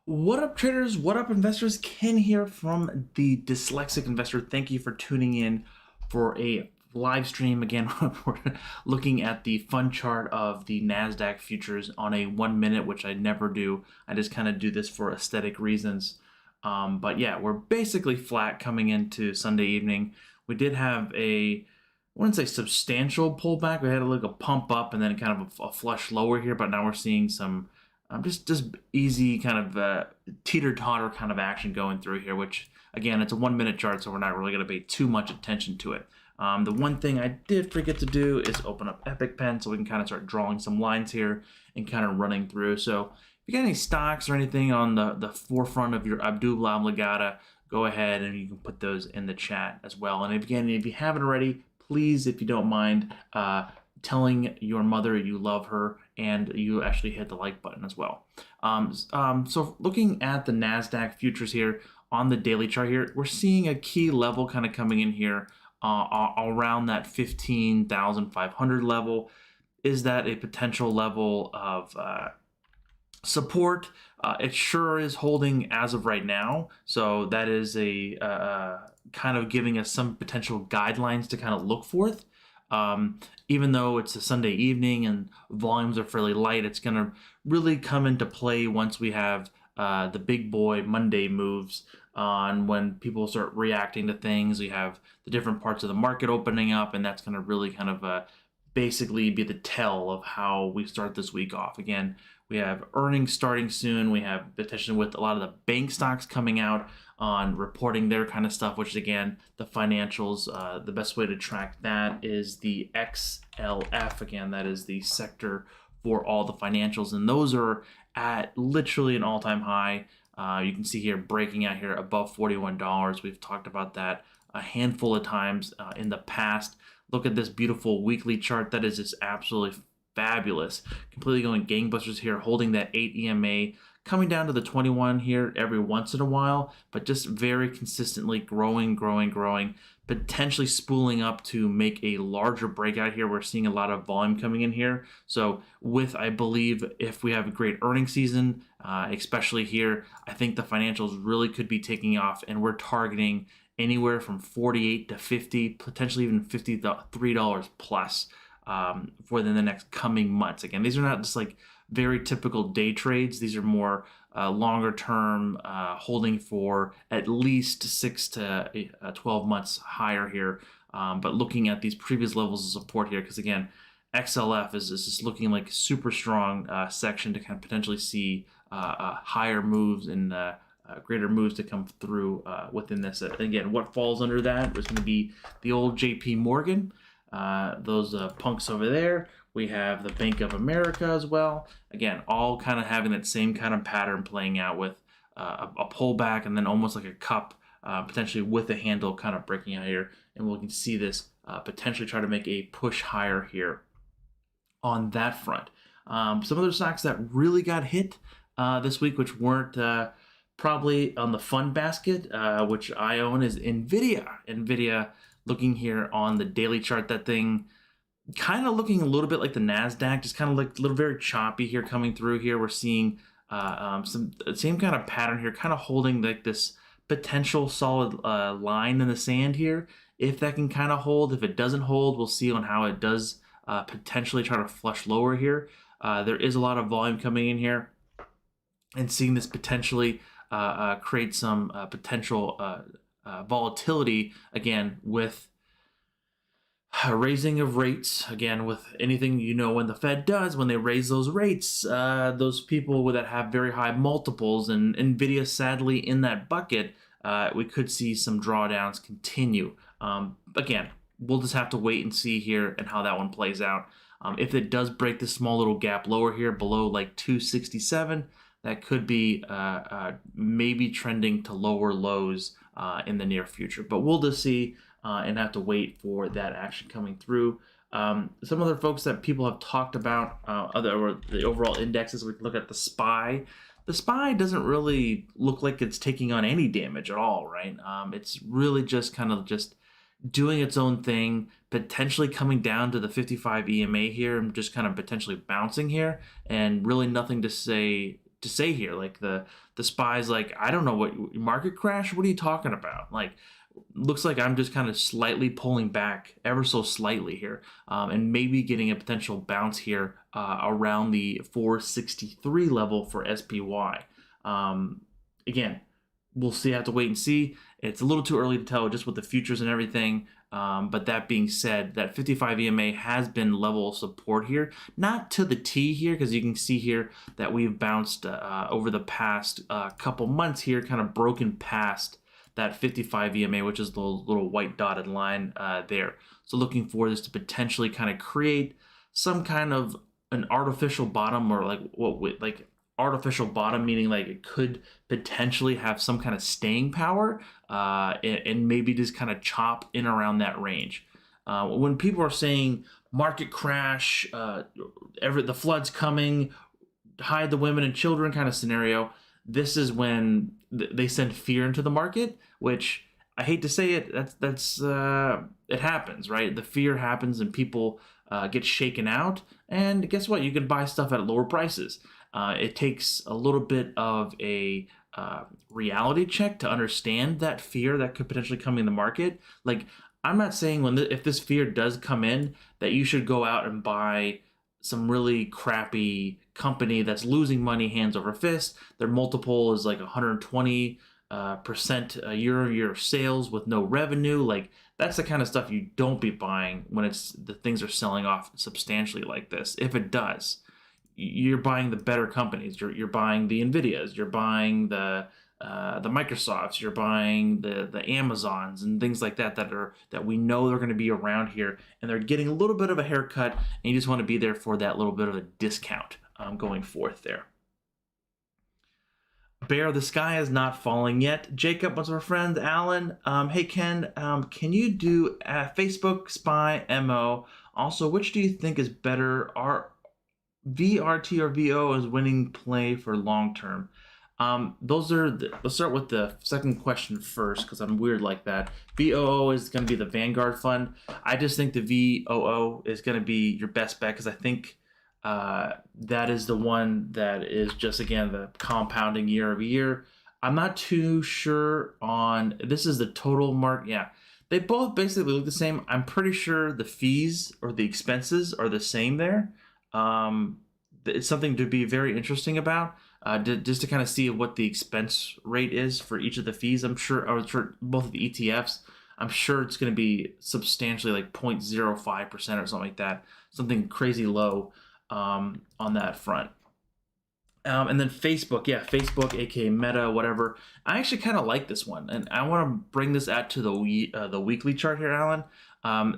What up, traders? What up, investors? Ken here from the Dyslexic Investor. Thank you for tuning in for a live stream. Again, we're looking at the fun chart of the NASDAQ futures on a 1 minute, which I never do. I just kind of do this for aesthetic reasons. But yeah, we're basically flat coming into Sunday evening. We did have I wouldn't say substantial pullback. We had like a pump up and then kind of a flush lower here, but now we're seeing some just easy kind of teeter-totter kind of action going through here, which again, it's a 1 minute chart, so we're not really going to pay too much attention to it. The one thing I did forget to do is open up Epic Pen so we can kind of start drawing some lines here and kind of running through. So if you got any stocks or anything on the forefront of your Abdullah Obligata, go ahead and you can put those in the chat as well. And again, if you haven't already, please, if you don't mind, telling your mother you love her and you actually hit the like button as well. So looking at the NASDAQ futures here on the daily chart here, we're seeing a key level kind of coming in here around that 15,500 level. Is that a potential level of support? It sure is holding as of right now. So that is a kind of giving us some potential guidelines to kind of look forth. Even though it's a Sunday evening and volumes are fairly light, it's going to really come into play once we have the big boy Monday moves on when people start reacting to things. We have the different parts of the market opening up, and that's going to really kind of basically be the tell of how we start this week off. Again, we have earnings starting soon. We have potentially with a lot of the bank stocks coming out on reporting their kind of stuff, which again, the financials, the best way to track that is the XLF. Again, that is the sector for all the financials, and those are at literally an all-time high. You can see here breaking out here above $41. We've talked about that a handful of times in the past. Look at this beautiful weekly chart. That is just absolutely fabulous. Completely going gangbusters here, holding that 8 EMA, coming down to the 21 here every once in a while, but just very consistently growing, potentially spooling up to make a larger breakout here. We're seeing a lot of volume coming in here. So with, I believe, if we have a great earnings season, especially here, I think the financials really could be taking off, and we're targeting anywhere from 48 to 50, potentially even $53 plus for the next coming months. Again, these are not just like very typical day trades. These are more longer term, holding for at least 6 to 12 months higher here. But looking at these previous levels of support here, because again, XLF is just looking like a super strong section to kind of potentially see higher moves and greater moves to come through within this. Again, what falls under that is going to be the old JP Morgan. Those punks over there. We have the Bank of America as well. Again, all kind of having that same kind of pattern playing out with a pullback and then almost like a cup, potentially with a handle kind of breaking out here. And we can see this potentially try to make a push higher here on that front. Some other stocks that really got hit this week, which weren't probably on the fun basket, which I own, is NVIDIA. NVIDIA, looking here on the daily chart, that thing kind of looking a little bit like the NASDAQ, just kind of like a little very choppy here coming through here. We're seeing some same kind of pattern here, kind of holding like this potential solid line in the sand here. If that can kind of hold, if it doesn't hold, we'll see on how it does potentially try to flush lower here. There is a lot of volume coming in here, and seeing this potentially create some potential volatility again with raising of rates. Again, with anything, when the Fed does, when they raise those rates, those people that have very high multiples, and NVIDIA sadly in that bucket, we could see some drawdowns continue. Again, we'll just have to wait and see here and how that one plays out. If it does break this small little gap lower here below like 267, that could be maybe trending to lower lows in the near future. But we'll just see and have to wait for that action coming through. Some other folks that people have talked about, the overall indexes, we can look at the SPY. The SPY doesn't really look like it's taking on any damage at all, right? It's really just kind of just doing its own thing, potentially coming down to the 55 EMA here and just kind of potentially bouncing here, and really nothing to say to say here. Like the SPY's like, I don't know what market crash. What are you talking about? Like, looks like I'm just kind of slightly pulling back ever so slightly here, and maybe getting a potential bounce here around the 463 level for SPY. Again, we'll see. Have to wait and see. It's a little too early to tell just with the futures and everything. But that being said, that 55 EMA has been level of support here, not to the T here, because you can see here that we've bounced over the past couple months here, kind of broken past that 55 EMA, which is the little white dotted line there. So looking for this to potentially kind of create some kind of an artificial bottom, or like artificial bottom, meaning like it could potentially have some kind of staying power, and maybe just kind of chop in around that range. When people are saying market crash, the flood's coming, hide the women and children kind of scenario, this is when they send fear into the market, which I hate to say it, it happens, right? The fear happens and people get shaken out, and guess what? You can buy stuff at lower prices. It takes a little bit of a reality check to understand that fear that could potentially come in the market. Like, I'm not saying if this fear does come in that you should go out and buy some really crappy company that's losing money hands over fist. Their multiple is like 120% year-over-year sales with no revenue. Like, that's the kind of stuff you don't be buying when the things are selling off substantially like this. If it does, you're buying the better companies. You're buying the Nvidias. You're buying the Microsofts. You're buying the Amazons and things like that that we know they're going to be around here, and they're getting a little bit of a haircut, and you just want to be there for that little bit of a discount going forth there. Bear, the sky is not falling yet. Jacob, what's our friend? Alan, hey Ken, can you do Facebook SPY MO? Also, which do you think is better? VRT or VO is winning play for long term? Let's start with the second question first, because I'm weird like that. VOO is going to be the Vanguard fund. I just think the VOO is going to be your best bet, because I think that is the one that is just, again, the compounding year over year. I'm not too sure on, this is the total mark. Yeah, they both basically look the same. I'm pretty sure the fees or the expenses are the same there. It's something to be very interesting about, just to kind of see what the expense rate is for each of the fees. I'm sure both of the ETFs, I'm sure it's going to be substantially like 0.05% or something like that, something crazy low on that front. And then Facebook, aka Meta, whatever. I actually kind of like this one, and I want to bring this out to the weekly chart here, Alan.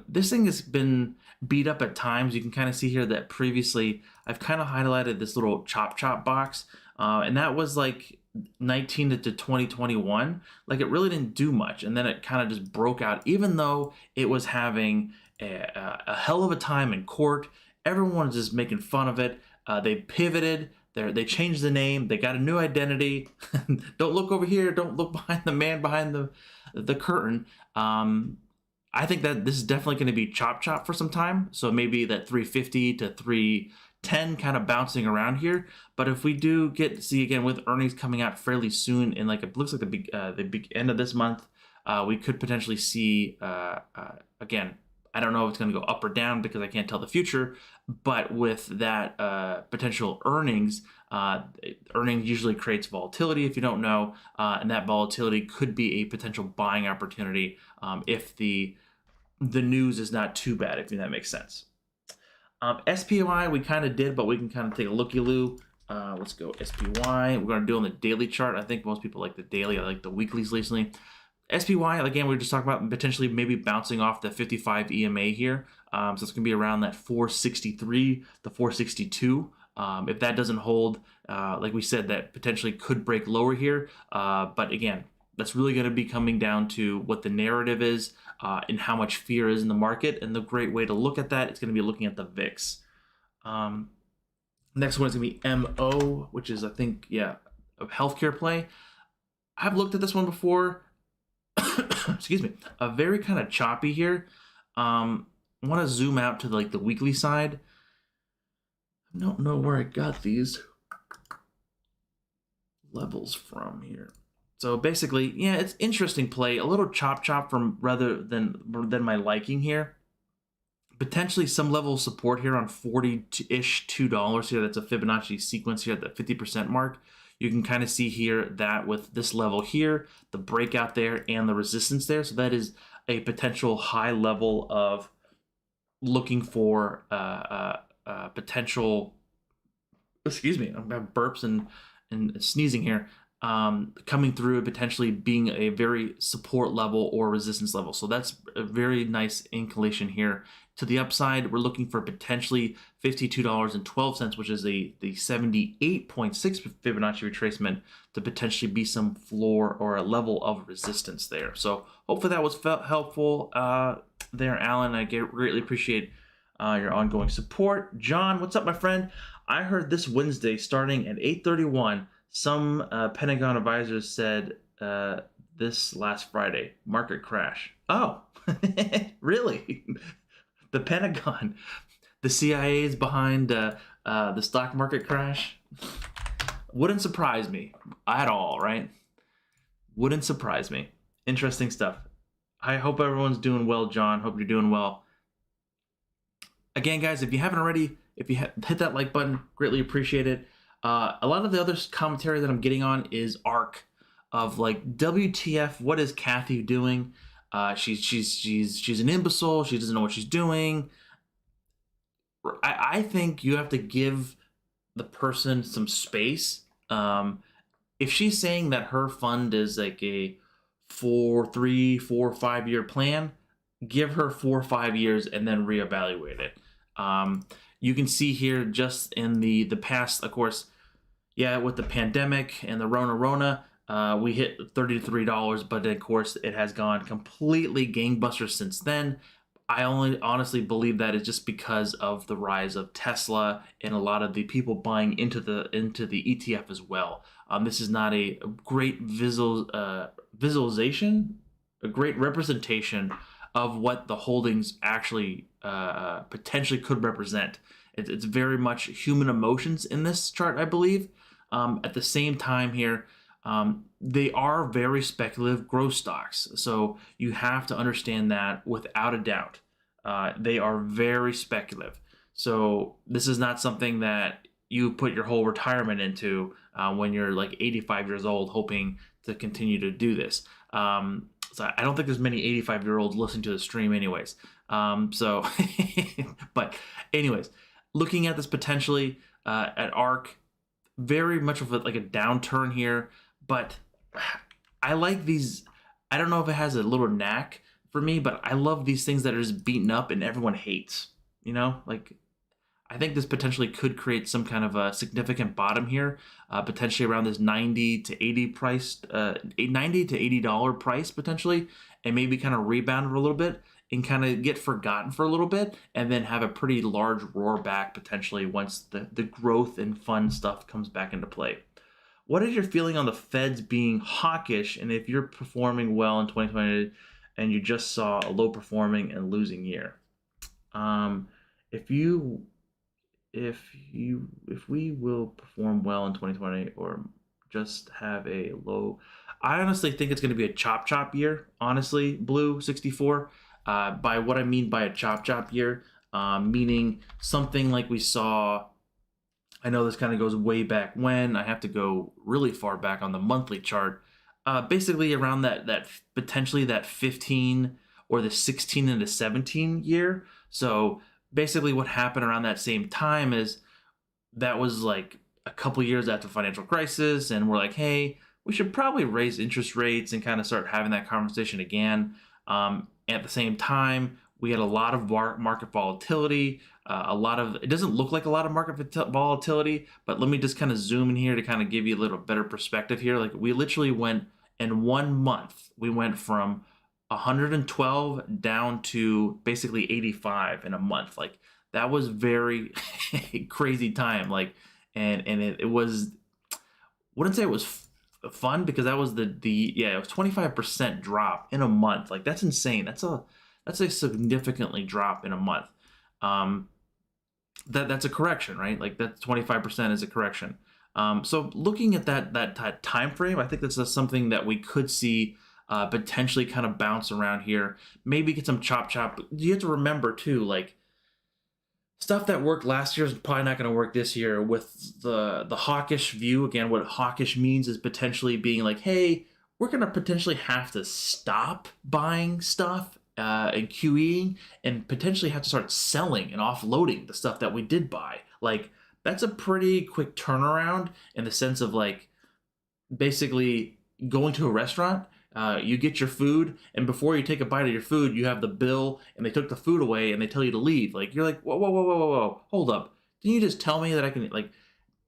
This thing has been beat up at times. You can kind of see here that previously I've kind of highlighted this little chop box, and that was like 19 to 2021. Like, it really didn't do much, and then it kind of just broke out, even though it was having a hell of a time in court. Everyone was just making fun of it. They pivoted. They changed the name. They got a new identity. Don't look over here. Don't look behind the man behind the curtain. I think that this is definitely going to be chop for some time. So maybe that 350 to 310 kind of bouncing around here. But if we do get to see, again, with earnings coming out fairly soon, in like, it looks like the big end of this month, we could potentially see, again, I don't know if it's going to go up or down because I can't tell the future, but with that potential earnings usually creates volatility, if you don't know, and that volatility could be a potential buying opportunity if the news is not too bad, if that makes sense. SPY we kind of did, but we can kind of take a looky-loo. Let's go SPY. We're going to do on the daily chart. I think most people like the daily. I like the weeklies recently. SPY, again, we were just talking about potentially maybe bouncing off the 55 EMA here. So it's going to be around that 463 to 462. If that doesn't hold, like we said, that potentially could break lower here. But again, that's really going to be coming down to what the narrative is and how much fear is in the market. And the great way to look at that is going to be looking at the VIX. Next one is going to be MO, which is, I think, a healthcare play. I've looked at this one before. Excuse me. A very kind of choppy here. I want to zoom out to the weekly side. I don't know where I got these. levels from here. So basically, yeah, it's interesting play. A little chop from rather than my liking here. Potentially some level of support here on 40-ish $2 here. That's a Fibonacci sequence here at the 50% mark. You can kind of see here that with this level here, the breakout there and the resistance there. So that is a potential high level of looking for potential, excuse me, I have burps and sneezing here, coming through and potentially being a very support level or resistance level. So that's a very nice inclination here. To the upside, we're looking for potentially $52.12, which is the 78.6 Fibonacci retracement, to potentially be some floor or a level of resistance there. So hopefully that was helpful there, Alan. I greatly appreciate your ongoing support. John, what's up, my friend? I heard this Wednesday starting at 8:31, some Pentagon advisors said this last Friday, market crash. Oh, really? The Pentagon, the CIA is behind the stock market crash. Wouldn't surprise me at all, right? Wouldn't surprise me. Interesting stuff. I hope everyone's doing well, John. Hope you're doing well. Again, guys, if you haven't already, if you hit that like button, greatly appreciate it. A lot of the other commentary that I'm getting on is ARK, of like, WTF, what is Kathy doing? She's an imbecile. She doesn't know what she's doing. I think you have to give the person some space. If she's saying that her fund is like a 3, 4, 5 year plan, give her 4 or 5 years and then reevaluate it. You can see here just in the past, of course, yeah, with the pandemic and the Rona, we hit $33, but of course it has gone completely gangbusters since then. I only honestly believe that is just because of the rise of Tesla and a lot of the people buying into the ETF as well. This is not a great visualization, a great representation of what the holdings actually potentially could represent. It's very much human emotions in this chart, I believe. At the same time here, they are very speculative growth stocks. So you have to understand that without a doubt. They are very speculative. So this is not something that you put your whole retirement into when you're like 85 years old, hoping to continue to do this. So I don't think there's many 85-year-olds listening to the stream anyways. But anyways, looking at this potentially at ARK, very much of like a downturn here, but I like these. I don't know if it has a little knack for me, but I love these things that are just beaten up and everyone hates, you know, like I think this potentially could create some kind of a significant bottom here, potentially around this 90 to 80 price, $90 to $80 price potentially, and maybe kind of rebound a little bit and kind of get forgotten for a little bit, and then have a pretty large roar back potentially once the growth and fun stuff comes back into play. What is your feeling on the Feds being hawkish, and if you're performing well in 2020 and you just saw a low performing and losing year? If we will perform well in 2020 or just have a low, I honestly think it's going to be a chop year, honestly, Blue 64. By what I mean by a chop year, meaning something like we saw, I know this kind of goes way back when, I have to go really far back on the monthly chart, basically around that potentially that 15 or the 16 and the 17 year. So basically what happened around that same time is that was like a couple years after financial crisis, and we're like, hey, we should probably raise interest rates and kind of start having that conversation again. At the same time, we had a lot of market volatility, it doesn't look like a lot of market volatility, but let me just kind of zoom in here to kind of give you a little better perspective here. Like we literally went in 1 month, we went from 112 down to basically 85 in a month. Like that was very crazy time. Like, and it was, wouldn't say it was fun, because that was it was 25% drop in a month. Like that's insane. That's a significantly drop in a month. That's a correction, right? Like that 25% is a correction. So looking at that time frame, I think that's just something that we could see potentially kind of bounce around here. Maybe get some chop. You have to remember too, like stuff that worked last year is probably not going to work this year with the hawkish view. Again, what hawkish means is potentially being like, hey, we're going to potentially have to stop buying stuff and QEing and potentially have to start selling and offloading the stuff that we did buy. Like that's a pretty quick turnaround in the sense of like basically going to a restaurant. You get your food, and before you take a bite of your food, you have the bill, and they took the food away, and they tell you to leave. Like you're like, whoa, hold up! Didn't you just tell me that I can like?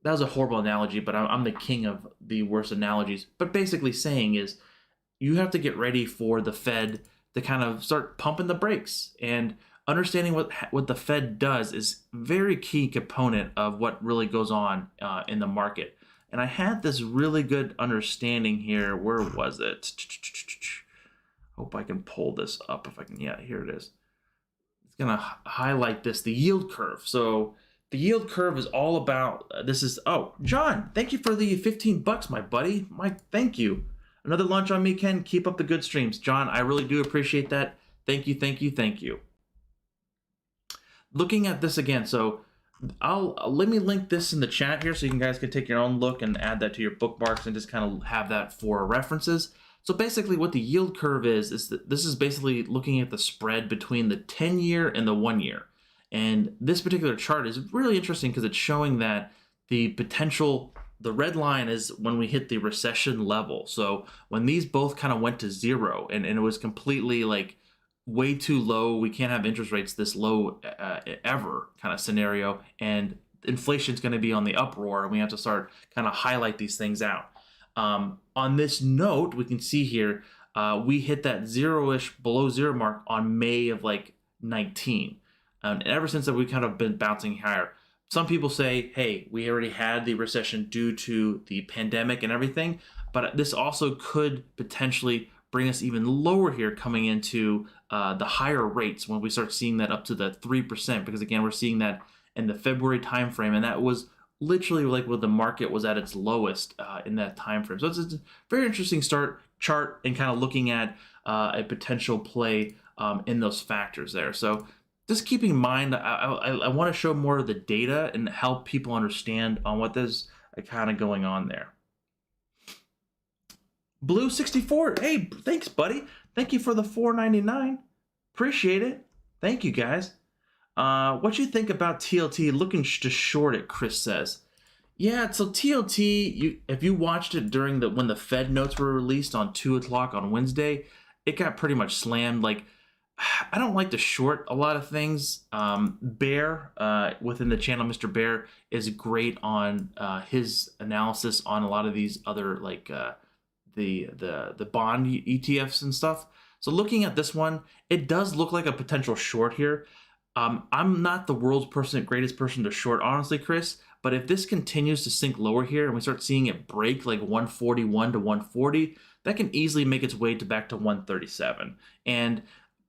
That was a horrible analogy, but I'm the king of the worst analogies. But basically, saying is, you have to get ready for the Fed to kind of start pumping the brakes, and understanding what the Fed does is very key component of what really goes on in the market. And I had this really good understanding here. Where was it? Hope I can pull this up if I can. Yeah, here it is. It's going to highlight this, the yield curve. So the yield curve is all about, this is, oh, John, thank you for the 15 bucks, my buddy. Thank you. Another lunch on me, Ken. Keep up the good streams. John, I really do appreciate that. Thank you. Looking at this again, so let me link this in the chat here so you guys can take your own look and add that to your bookmarks and just kind of have that for references. So basically what the yield curve is that this is basically looking at the spread between the 10-year and the 1-year. And this particular chart is really interesting because it's showing that the red line is when we hit the recession level. So when these both kind of went to zero and it was completely like way too low, we can't have interest rates this low ever kind of scenario, and inflation's going to be on the uproar, and we have to start kind of highlight these things out. On this note, we can see here we hit that zero-ish below zero mark on May of like 19, and ever since that we've kind of been bouncing higher. Some people say, hey, we already had the recession due to the pandemic and everything, but this also could potentially bring us even lower here coming into the higher rates when we start seeing that up to the 3%, because again, we're seeing that in the February timeframe, and that was literally like when the market was at its lowest in that time frame. So it's a very interesting chart and kind of looking at a potential play in those factors there. So just keeping in mind, I want to show more of the data and help people understand on what is kind of going on there. Blue 64, hey, thanks, buddy. Thank you for the $4.99. Appreciate it. Thank you, guys. What you think about TLT? Looking to short it, Chris says. Yeah, so TLT, if you watched it during when the Fed notes were released on 2 o'clock on Wednesday, it got pretty much slammed. Like, I don't like to short a lot of things. Bear, within the channel, Mr. Bear, is great on his analysis on a lot of these other like the bond ETFs and stuff. So looking at this one, it does look like a potential short here. I'm not the world's greatest person to short, honestly, Chris, but if this continues to sink lower here and we start seeing it break like 141 to 140, that can easily make its way back to 137. And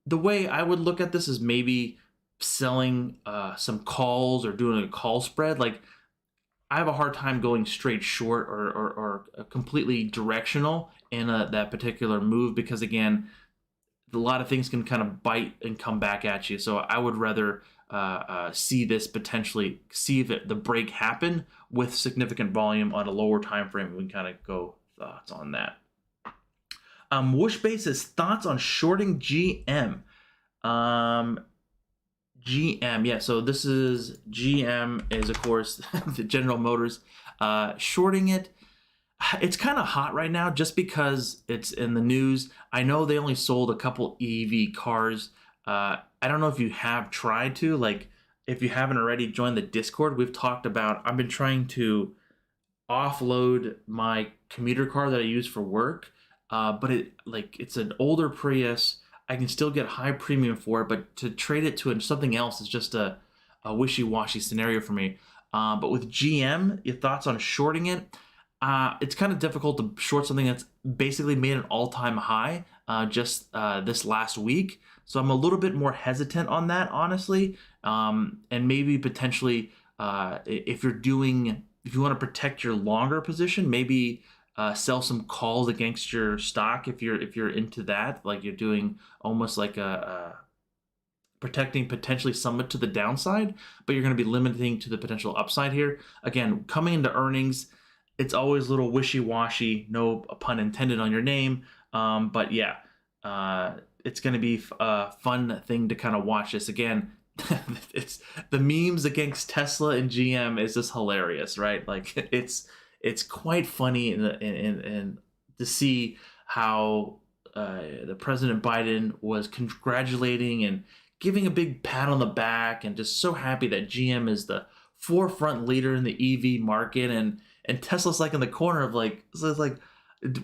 the way I would look at this is maybe selling some calls or doing a call spread. Like, I have a hard time going straight short or completely directional in that particular move because, again, a lot of things can kind of bite and come back at you. So I would rather see this potentially, see the break happen with significant volume on a lower time frame. We can kind of go thoughts on that. Whooshbase says thoughts on shorting GM. GM, yeah, so this is GM is, of course, the General Motors. Shorting it, it's kind of hot right now just because it's in the news. I know they only sold a couple EV cars. I don't know if you have tried to, like, if you haven't already joined the Discord, we've talked about, I've been trying to offload my commuter car that I use for work, but it's an older Prius. I can still get high premium for it, but to trade it to something else is just a wishy-washy scenario for me. But with GM, your thoughts on shorting it? It's kind of difficult to short something that's basically made an all-time high just this last week. So I'm a little bit more hesitant on that, honestly. And maybe potentially if you're doing if you want to protect your longer position, maybe sell some calls against your stock if you're into that. Like you're doing almost like a protecting potentially somewhat to the downside, but you're going to be limiting to the potential upside here. Again, coming into earnings, it's always a little wishy-washy, no pun intended on your name. But yeah, it's going to be a fun thing to kind of watch this. Again, it's the memes against Tesla and GM is just hilarious, right? Like it's quite funny and to see how the President Biden was congratulating and giving a big pat on the back and just so happy that GM is the forefront leader in the EV market, and Tesla's like in the corner of like, so it's like,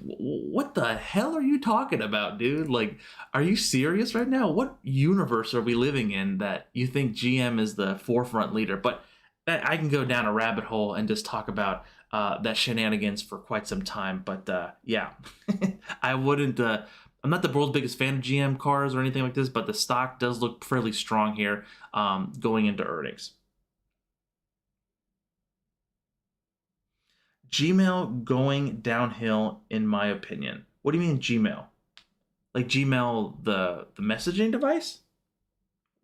what the hell are you talking about, dude? Like, are you serious right now? What universe are we living in that you think GM is the forefront leader? But I can go down a rabbit hole and just talk about that shenanigans for quite some time. But yeah, I wouldn't. I'm not the world's biggest fan of GM cars or anything like this, but the stock does look fairly strong here going into earnings. Gmail going downhill, in my opinion. What do you mean Gmail? Like Gmail, the messaging device?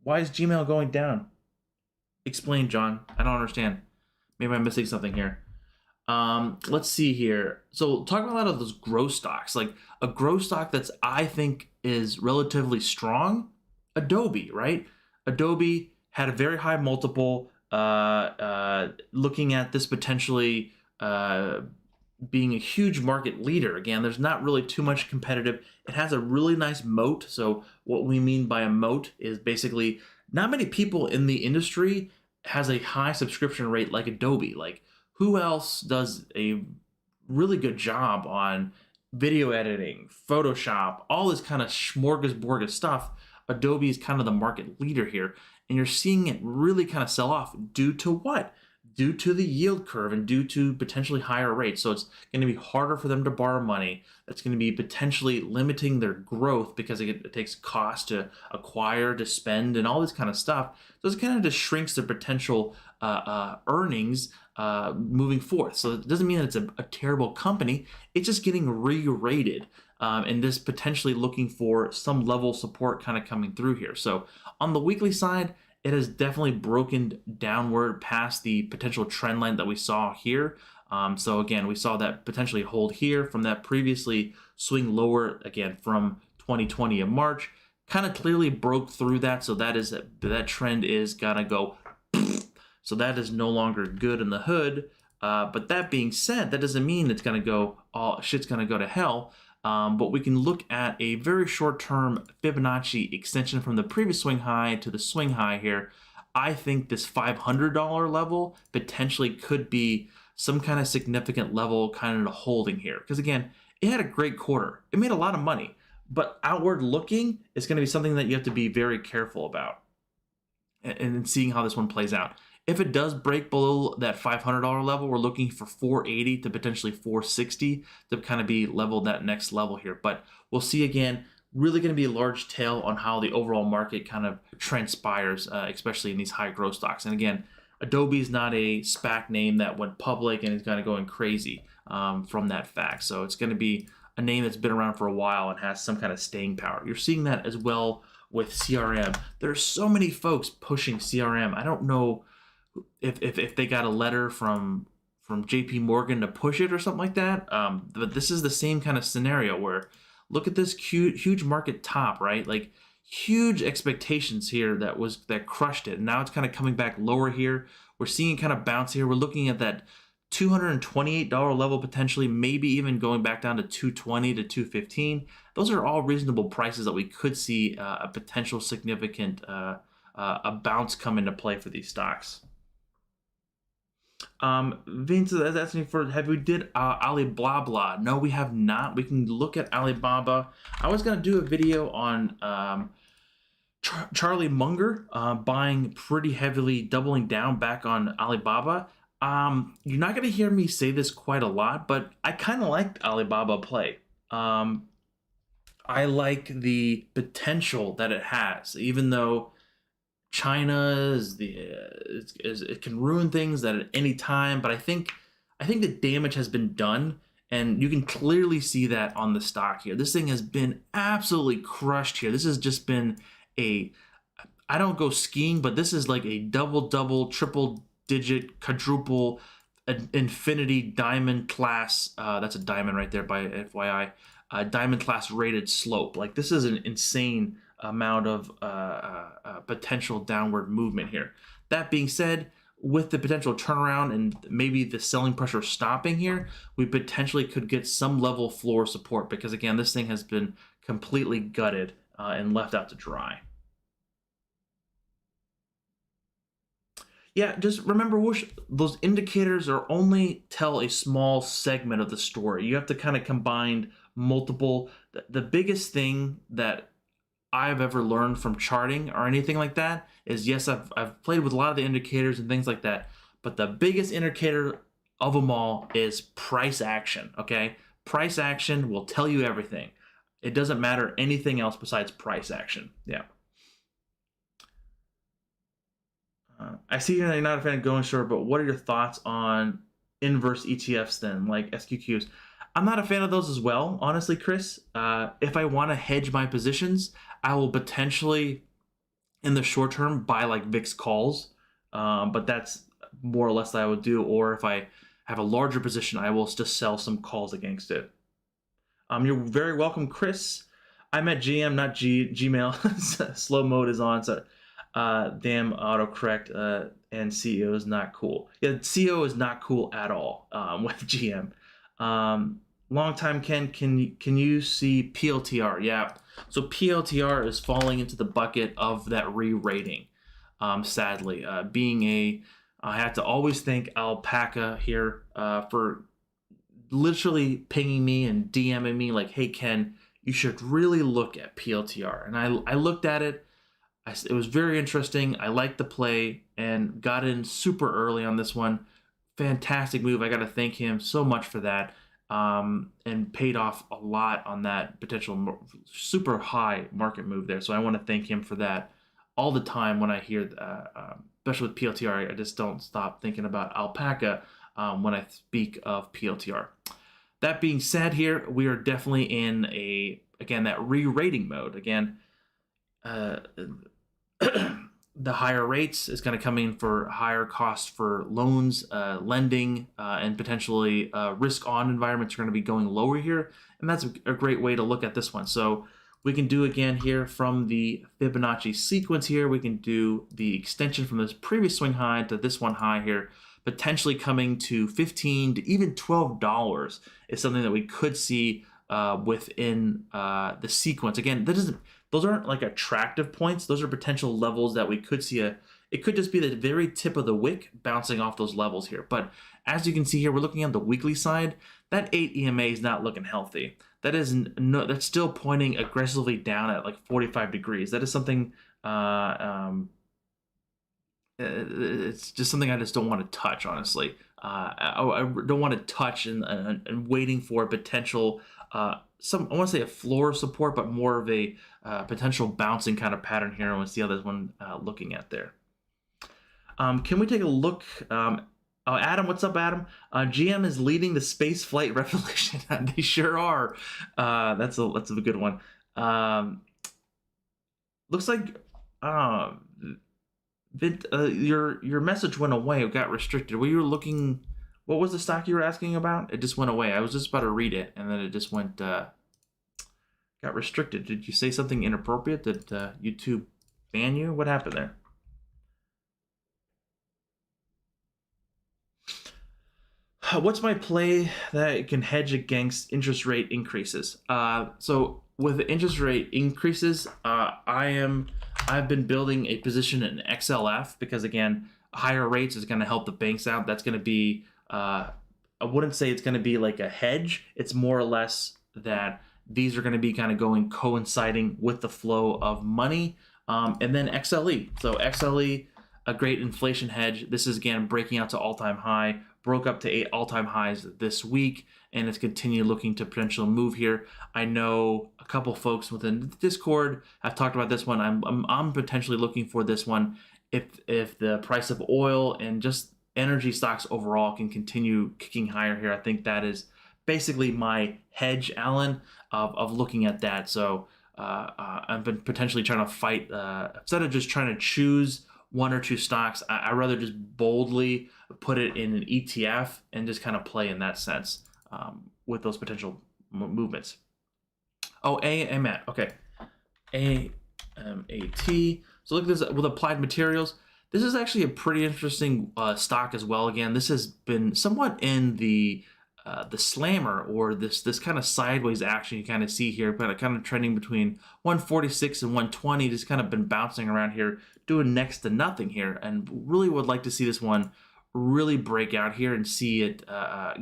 Why is Gmail going down? Explain, John. I don't understand. Maybe I'm missing something here. Let's see here. So talking about a lot of those growth stocks, like a growth stock that's I think is relatively strong, Adobe, right? Adobe had a very high multiple. Looking at this potentially being a huge market leader. Again, there's not really too much competitive. It has a really nice moat. So what we mean by a moat is basically not many people in the industry has a high subscription rate like Adobe. Like who else does a really good job on video editing, Photoshop, all this kind of smorgasbord of stuff? Adobe is kind of the market leader here. And you're seeing it really kind of sell off due to what? Due to the yield curve and due to potentially higher rates. So it's going to be harder for them to borrow money. That's going to be potentially limiting their growth because it takes cost to acquire, to spend, and all this kind of stuff. So it kind of just shrinks their potential earnings moving forth. So it doesn't mean that it's a terrible company. It's just getting re-rated. And this potentially looking for some level of support kind of coming through here. So on the weekly side, it has definitely broken downward past the potential trend line that we saw here. So again, we saw that potentially hold here from that previously swing lower again from 2020 in March. Kind of clearly broke through that. So that trend is gonna go. So that is no longer good in the hood. But that being said, that doesn't mean it's gonna go all shit's gonna go to hell. But we can look at a very short-term Fibonacci extension from the previous swing high to the swing high here. I think this $500 level potentially could be some kind of significant level kind of holding here. Because again, it had a great quarter. It made a lot of money. But outward looking is going to be something that you have to be very careful about and seeing how this one plays out. If it does break below that $500 level, we're looking for 480 to potentially 460 to kind of be leveled that next level here. But we'll see again, really going to be a large tail on how the overall market kind of transpires, especially in these high growth stocks. And again, Adobe is not a SPAC name that went public and is kind of going crazy from that fact. So it's going to be a name that's been around for a while and has some kind of staying power. You're seeing that as well with CRM. There's so many folks pushing CRM. I don't know if they got a letter from JP Morgan to push it or something like that. But this is the same kind of scenario where look at this huge market top, right? Like huge expectations here that crushed it. And now it's kind of coming back lower here. We're seeing kind of bounce here. We're looking at that $228 level potentially, maybe even going back down to $220 to $215. Those are all reasonable prices that we could see a potential significant a bounce come into play for these stocks. Vince is asking for, have we did Alibaba? No, we have not. We can look at Alibaba. I was going to do a video on Charlie Munger buying pretty heavily, doubling down back on Alibaba. You're not going to hear me say this quite a lot, but I kind of liked Alibaba play. I like the potential that it has, even though China it can ruin things at any time. But I think I think the damage has been done, and you can clearly see that on the stock here. This thing has been absolutely crushed here. This has just been a, I don't go skiing, but this is like a double, triple digit, quadruple, infinity diamond class. That's a diamond right there by FYI. Diamond class rated slope. Like this is an insane amount of potential downward movement here. That being said, with the potential turnaround and maybe the selling pressure stopping here, we potentially could get some level of floor support because again, this thing has been completely gutted and left out to dry. Yeah, just remember, Whoosh, those indicators are only tell a small segment of the story. You have to kind of combine multiple. The biggest thing that I've ever learned from charting or anything like that is, yes, I've played with a lot of the indicators and things like that, but the biggest indicator of them all is price action, okay? Price action will tell you everything. It doesn't matter anything else besides price action. Yeah. I see you're not a fan of going short, but what are your thoughts on inverse ETFs then, like SQQs? I'm not a fan of those as well, honestly, Chris. If I want to hedge my positions, I will potentially, in the short term, buy like VIX calls, but that's more or less what I would do. Or if I have a larger position, I will just sell some calls against it. You're very welcome, Chris. I'm at GM, not Gmail. Slow mode is on, so damn autocorrect and CEO is not cool. Yeah, CEO is not cool at all with GM. Long time, Ken, can you see PLTR? Yeah, so PLTR is falling into the bucket of that re-rating, sadly. I have to always thank Alpaca here for literally pinging me and DMing me like, hey, Ken, you should really look at PLTR. And I looked at it. It was very interesting. I liked the play and got in super early on this one. Fantastic move. I got to thank him so much for that. And paid off a lot on that potential super high market move there. So I want to thank him for that. All the time when I hear, especially with PLTR, I just don't stop thinking about Alpaca when I speak of PLTR. That being said, here we are definitely in again that re-rating mode. Again, the higher rates is going to come in for higher costs for loans, lending, and potentially risk-on environments are going to be going lower here. And that's a great way to look at this one. So we can do again here from the Fibonacci sequence here. We can do the extension from this previous swing high to this one high here, potentially coming to $15 to even $12 is something that we could see within the sequence. Again, those aren't like attractive points. Those are potential levels that we could see it could just be the very tip of the wick bouncing off those levels here. But as you can see here, we're looking at the weekly side. That 8 EMA is not looking healthy. That's still pointing aggressively down at like 45 degrees. That is something, it's just something I just don't want to touch, honestly. I don't want to touch and waiting for a potential, I want to say a floor support, but more of a potential bouncing kind of pattern here. I want to see how this one looking at there. Can we take a look? Adam, what's up, Adam? GM is leading the space flight revolution. They sure are. That's a good one. Looks like your message went away. It got restricted. Were you looking? What was the stock you were asking about? It just went away. I was just about to read it, and then it just went got restricted. Did you say something inappropriate? Did YouTube ban you? What happened there? What's my play that can hedge against interest rate increases? So with interest rate increases, I've been building a position in XLF because again, higher rates is going to help the banks out. That's going to be I wouldn't say it's going to be like a hedge. It's more or less that these are going to be kind of coinciding with the flow of money. And then XLE. So XLE, a great inflation hedge. This is again breaking out to all-time high. Broke up to 8 all-time highs this week, and it's continued looking to potential move here. I know a couple folks within the Discord have talked about this one. I'm potentially looking for this one if the price of oil and just energy stocks overall can continue kicking higher here. I think that is basically my hedge, Alan, of looking at that. So I've been potentially trying to fight, instead of just trying to choose one or two stocks, I'd rather just boldly put it in an ETF and just kind of play in that sense with those potential movements. Oh, AMAT. Okay. AMAT. So look at this with Applied Materials. This is actually a pretty interesting stock as well. Again, this has been somewhat in the slammer, or this kind of sideways action you kind of see here, kind of trending between 146 and 120, just kind of been bouncing around here, doing next to nothing here, and really would like to see this one really break out here and see it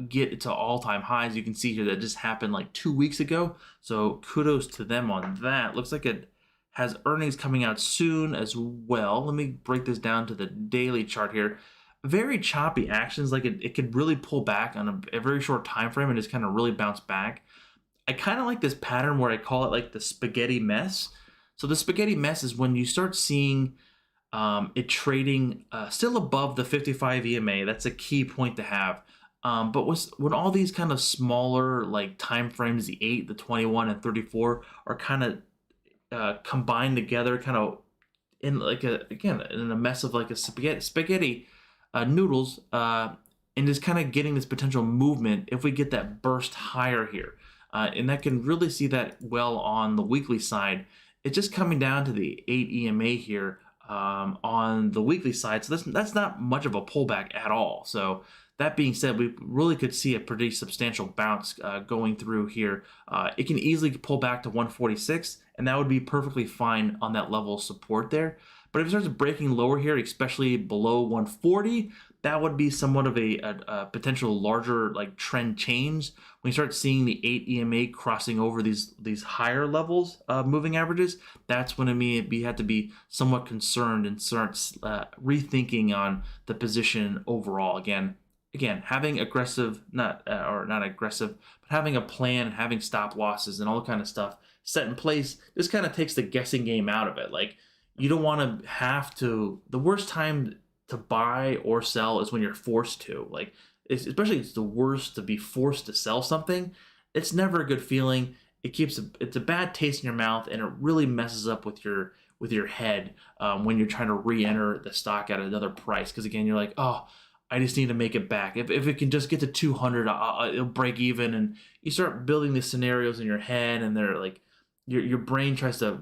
get to all-time highs. You can see here that just happened like 2 weeks ago, so kudos to them on that. Looks like it has earnings coming out soon as well. Let me break this down to the daily chart here. Very choppy actions, like it could really pull back on a very short time frame and just kind of really bounce back. I kind of like this pattern where I call it like the spaghetti mess. So the spaghetti mess is when you start seeing it trading still above the 55 EMA. That's a key point to have. But when all these kind of smaller like time frames, the 8, the 21, and 34 are kind of combined together, kind of in like in a mess of like a spaghetti noodles, and just kind of getting this potential movement if we get that burst higher here. And that can really see that well on the weekly side. It's just coming down to the 8 EMA here on the weekly side. So that's not much of a pullback at all. So that being said, we really could see a pretty substantial bounce going through here. It can easily pull back to 146, and that would be perfectly fine on that level of support there. But if it starts breaking lower here, especially below 140, that would be somewhat of a potential larger like trend change. When you start seeing the 8 EMA crossing over these higher levels moving averages, that's when we had to be somewhat concerned and starts rethinking on the position overall. Again, having aggressive, not aggressive, but having a plan and having stop losses and all that kind of stuff set in place, this kind of takes the guessing game out of it. Like, you don't want to have to, the worst time to buy or sell is when you're forced to. Like, especially it's the worst to be forced to sell something. It's never a good feeling. It's a bad taste in your mouth, and it really messes up with your head when you're trying to re-enter the stock at another price. Because again, you're like, oh, I just need to make it back. If it can just get to 200, it'll break even. And you start building these scenarios in your head, and they're like, your brain tries to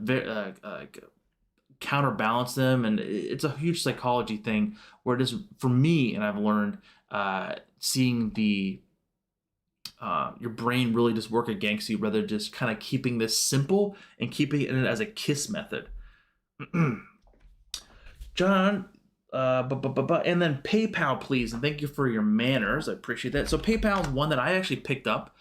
counterbalance them, and it's a huge psychology thing where it is for me. And I've learned seeing your brain really just work against you, rather just kind of keeping this simple and keeping it as a KISS method. John, and then PayPal, please, and thank you for your manners. I appreciate that. So PayPal is one that I actually picked up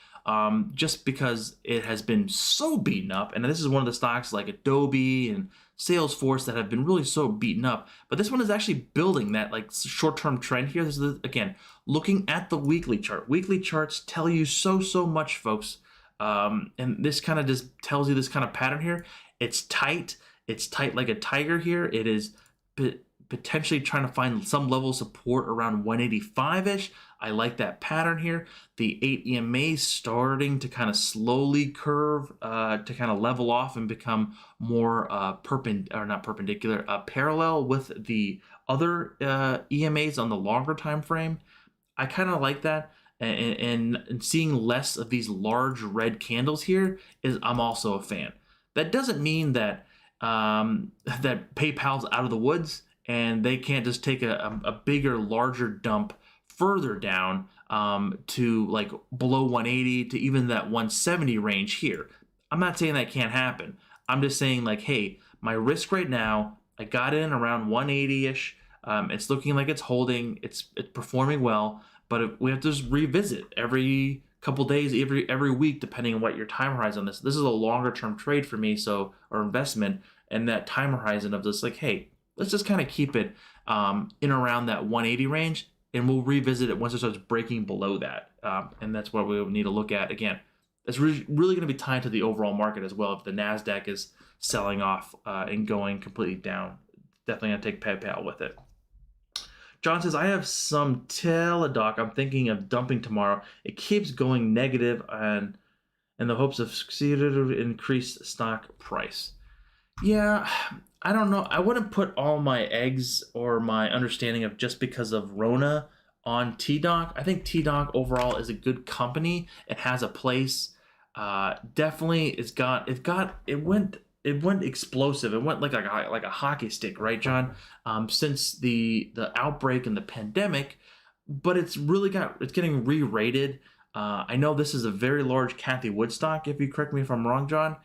just because it has been so beaten up, and this is one of the stocks like Adobe and Salesforce that have been really so beaten up. But this one is actually building that like short-term trend here. This is again looking at the weekly chart. Weekly charts tell you so much, folks. And this kind of just tells you this kind of pattern here. It's tight. It's tight like a tiger here. It is potentially trying to find some level of support around 185-ish. I like that pattern here. The 8 EMA starting to kind of slowly curve to kind of level off and become more parallel with the other EMAs on the longer time frame. I kind of like that. And seeing less of these large red candles here I'm also a fan. That doesn't mean that that PayPal's out of the woods and they can't just take a bigger, larger dump further down to like below 180 to even that 170 range here. I'm not saying that can't happen. I'm just saying like, hey, my risk right now, I got in around 180-ish. It's looking like it's holding. It's performing well, but we have to just revisit every couple days, every week, depending on what your time horizon is. This is a longer term trade for me, or investment, and that time horizon of just like, hey, let's just kind of keep it in around that 180 range, and we'll revisit it once it starts breaking below that. And that's what we need to look at. Again, it's really going to be tied to the overall market as well. If the NASDAQ is selling off and going completely down, definitely going to take PayPal with it. John says, I have some Teladoc I'm thinking of dumping tomorrow. It keeps going negative and in the hopes of succeeding to increase stock price. Yeah, I don't know. I wouldn't put all my eggs or my understanding of just because of Rona on TDoc. I think TDoc overall is a good company. It has a place. Definitely, it went explosive. It went like a hockey stick, right, John? Since the outbreak and the pandemic, but it's getting re-rated. I know this is a very large Cathie Wood stock. If you correct me if I'm wrong, John.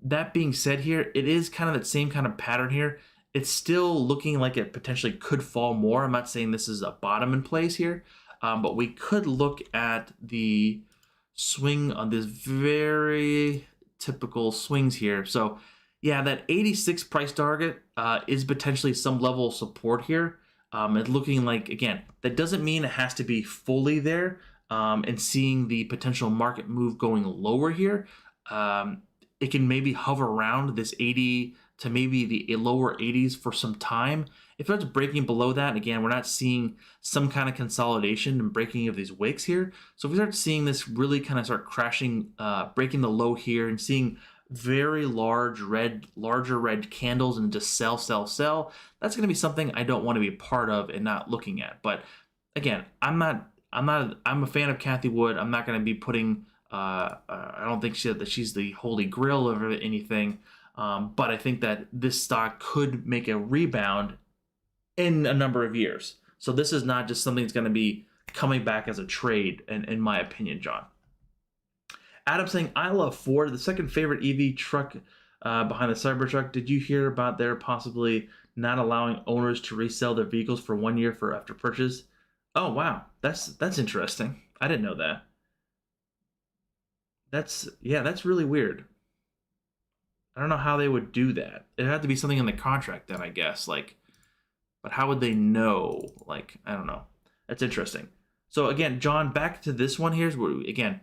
That being said, here it is kind of that same kind of pattern here. It's still looking like it potentially could fall more. I'm not saying this is a bottom in place here, but we could look at the swing on this very typical swings here. So yeah, that 86 price target is potentially some level of support here. It's looking like, again, that doesn't mean it has to be fully there, and seeing the potential market move going lower here. It can maybe hover around this 80 to maybe the lower 80s for some time. If it's breaking below that, again, we're not seeing some kind of consolidation and breaking of these wicks here. So if we start seeing this really kind of start crashing, breaking the low here and seeing very larger red candles and just sell, that's going to be something I don't want to be a part of and not looking at. But again, I'm a fan of Cathie Wood. I'm not going to be putting, I don't think that she's the holy grail of anything. But I think that this stock could make a rebound in a number of years. So this is not just something that's going to be coming back as a trade, in my opinion, John. Adam saying, I love Ford, the second favorite EV truck behind the Cybertruck. Did you hear about their possibly not allowing owners to resell their vehicles for 1 year for after purchase? Oh, wow. That's interesting. I didn't know that. That's really weird. I don't know how they would do that. It had to be something in the contract then, I guess. But how would they know? I don't know. That's interesting. So again, John, back to this one here. Again,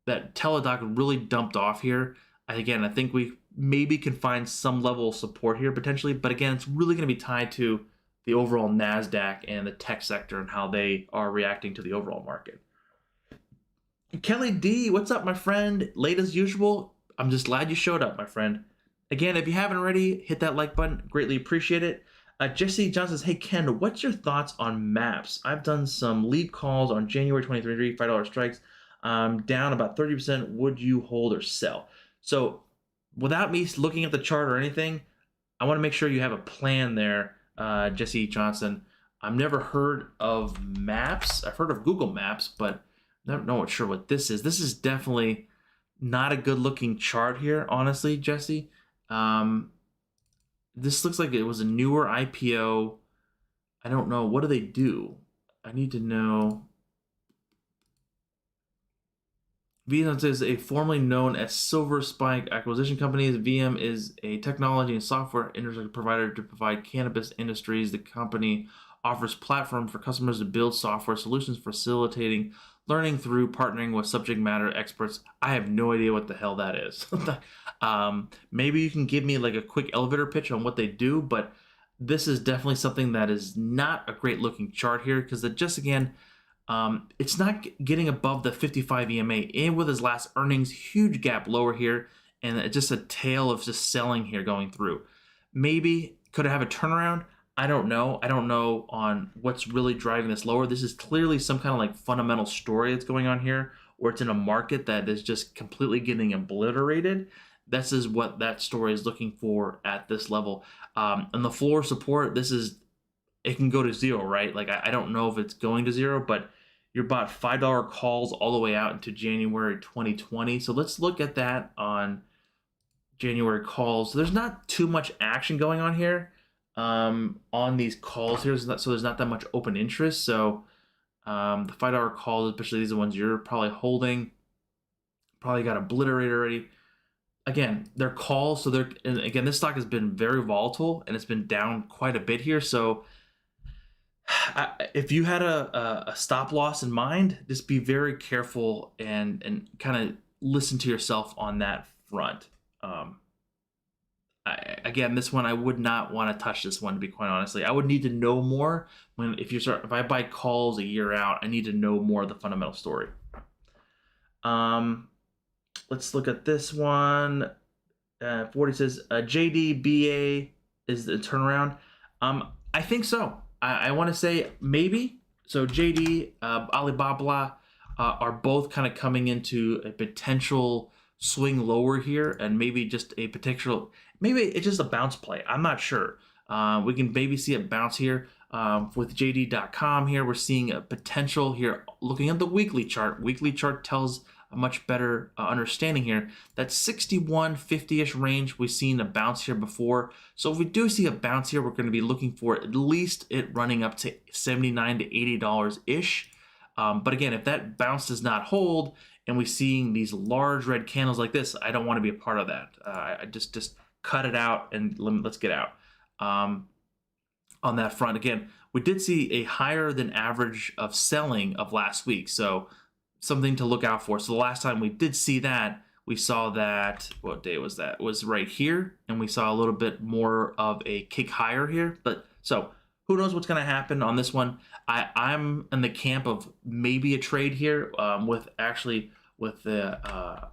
that Teladoc really dumped off here. Again, I think we maybe can find some level of support here potentially. But again, it's really going to be tied to the overall NASDAQ and the tech sector and how they are reacting to the overall market. Kelly D, what's up, my friend? Late as usual. I'm just glad you showed up, my friend. Again, if you haven't already, hit that like button. Greatly appreciate it. Jesse Johnson says, hey, Ken, what's your thoughts on MAPS? I've done some lead calls on January 23, $5 strikes. Down about 30%. Would you hold or sell? So without me looking at the chart or anything, I want to make sure you have a plan there, Jesse Johnson. I've never heard of MAPS. I've heard of Google Maps, but not sure what this is. This is definitely not a good looking chart here, honestly, Jesse. This looks like it was a newer IPO. I don't know. What do they do? I need to know. VM is a formerly known as Silver Spike Acquisition Company. VM is a technology and software industry provider to provide cannabis industries. The company offers platforms for customers to build software solutions, facilitating learning through partnering with subject matter experts. I have no idea what the hell that is. Maybe you can give me a quick elevator pitch on what they do, but this is definitely something that is not a great looking chart here because it just, again, it's not getting above the 55 EMA. And with his last earnings, huge gap lower here, and it's just a tale of just selling here going through. Maybe could it have a turnaround? I don't know. I don't know on what's really driving this lower. This is clearly some kind of fundamental story that's going on here, or it's in a market that is just completely getting obliterated. This is what that story is looking for at this level. And the floor support, it can go to zero, right? I don't know if it's going to zero, but you're about $5 calls all the way out into January 2020. So let's look at that on January calls. So there's not too much action going on here. On these calls here, so there's not that much open interest. So the $5 calls, especially these are the ones you're probably holding, probably got obliterated already. Again, they're calls, so and again, this stock has been very volatile and it's been down quite a bit here. So if you had a stop loss in mind, just be very careful and kind of listen to yourself on that front. Again, this one I would not want to touch this one, to be quite honestly. I would need to know more if I buy calls a year out, I need to know more of the fundamental story. Let's look at this one. 40 says JDBA is the turnaround. I think so. I want to say maybe. So JD, Alibaba are both kind of coming into a potential swing lower here, and maybe just a potential, maybe it's just a bounce play. I'm not sure. We can maybe see it bounce here. With JD.com here, we're seeing a potential here. Looking at the weekly chart tells a much better understanding here. That 61.50-ish range, we've seen a bounce here before. So if we do see a bounce here, we're going to be looking for at least it running up to $79 to $80-ish. But again, if that bounce does not hold and we're seeing these large red candles like this, I don't want to be a part of that. I just cut it out and let's get out. On that front, again, we did see a higher than average of selling of last week. So something to look out for. So the last time we did see that, we saw that, what day was that? It was right here, and we saw a little bit more of a kick higher here. But so who knows what's going to happen on this one? I'm in the camp of maybe a trade here with the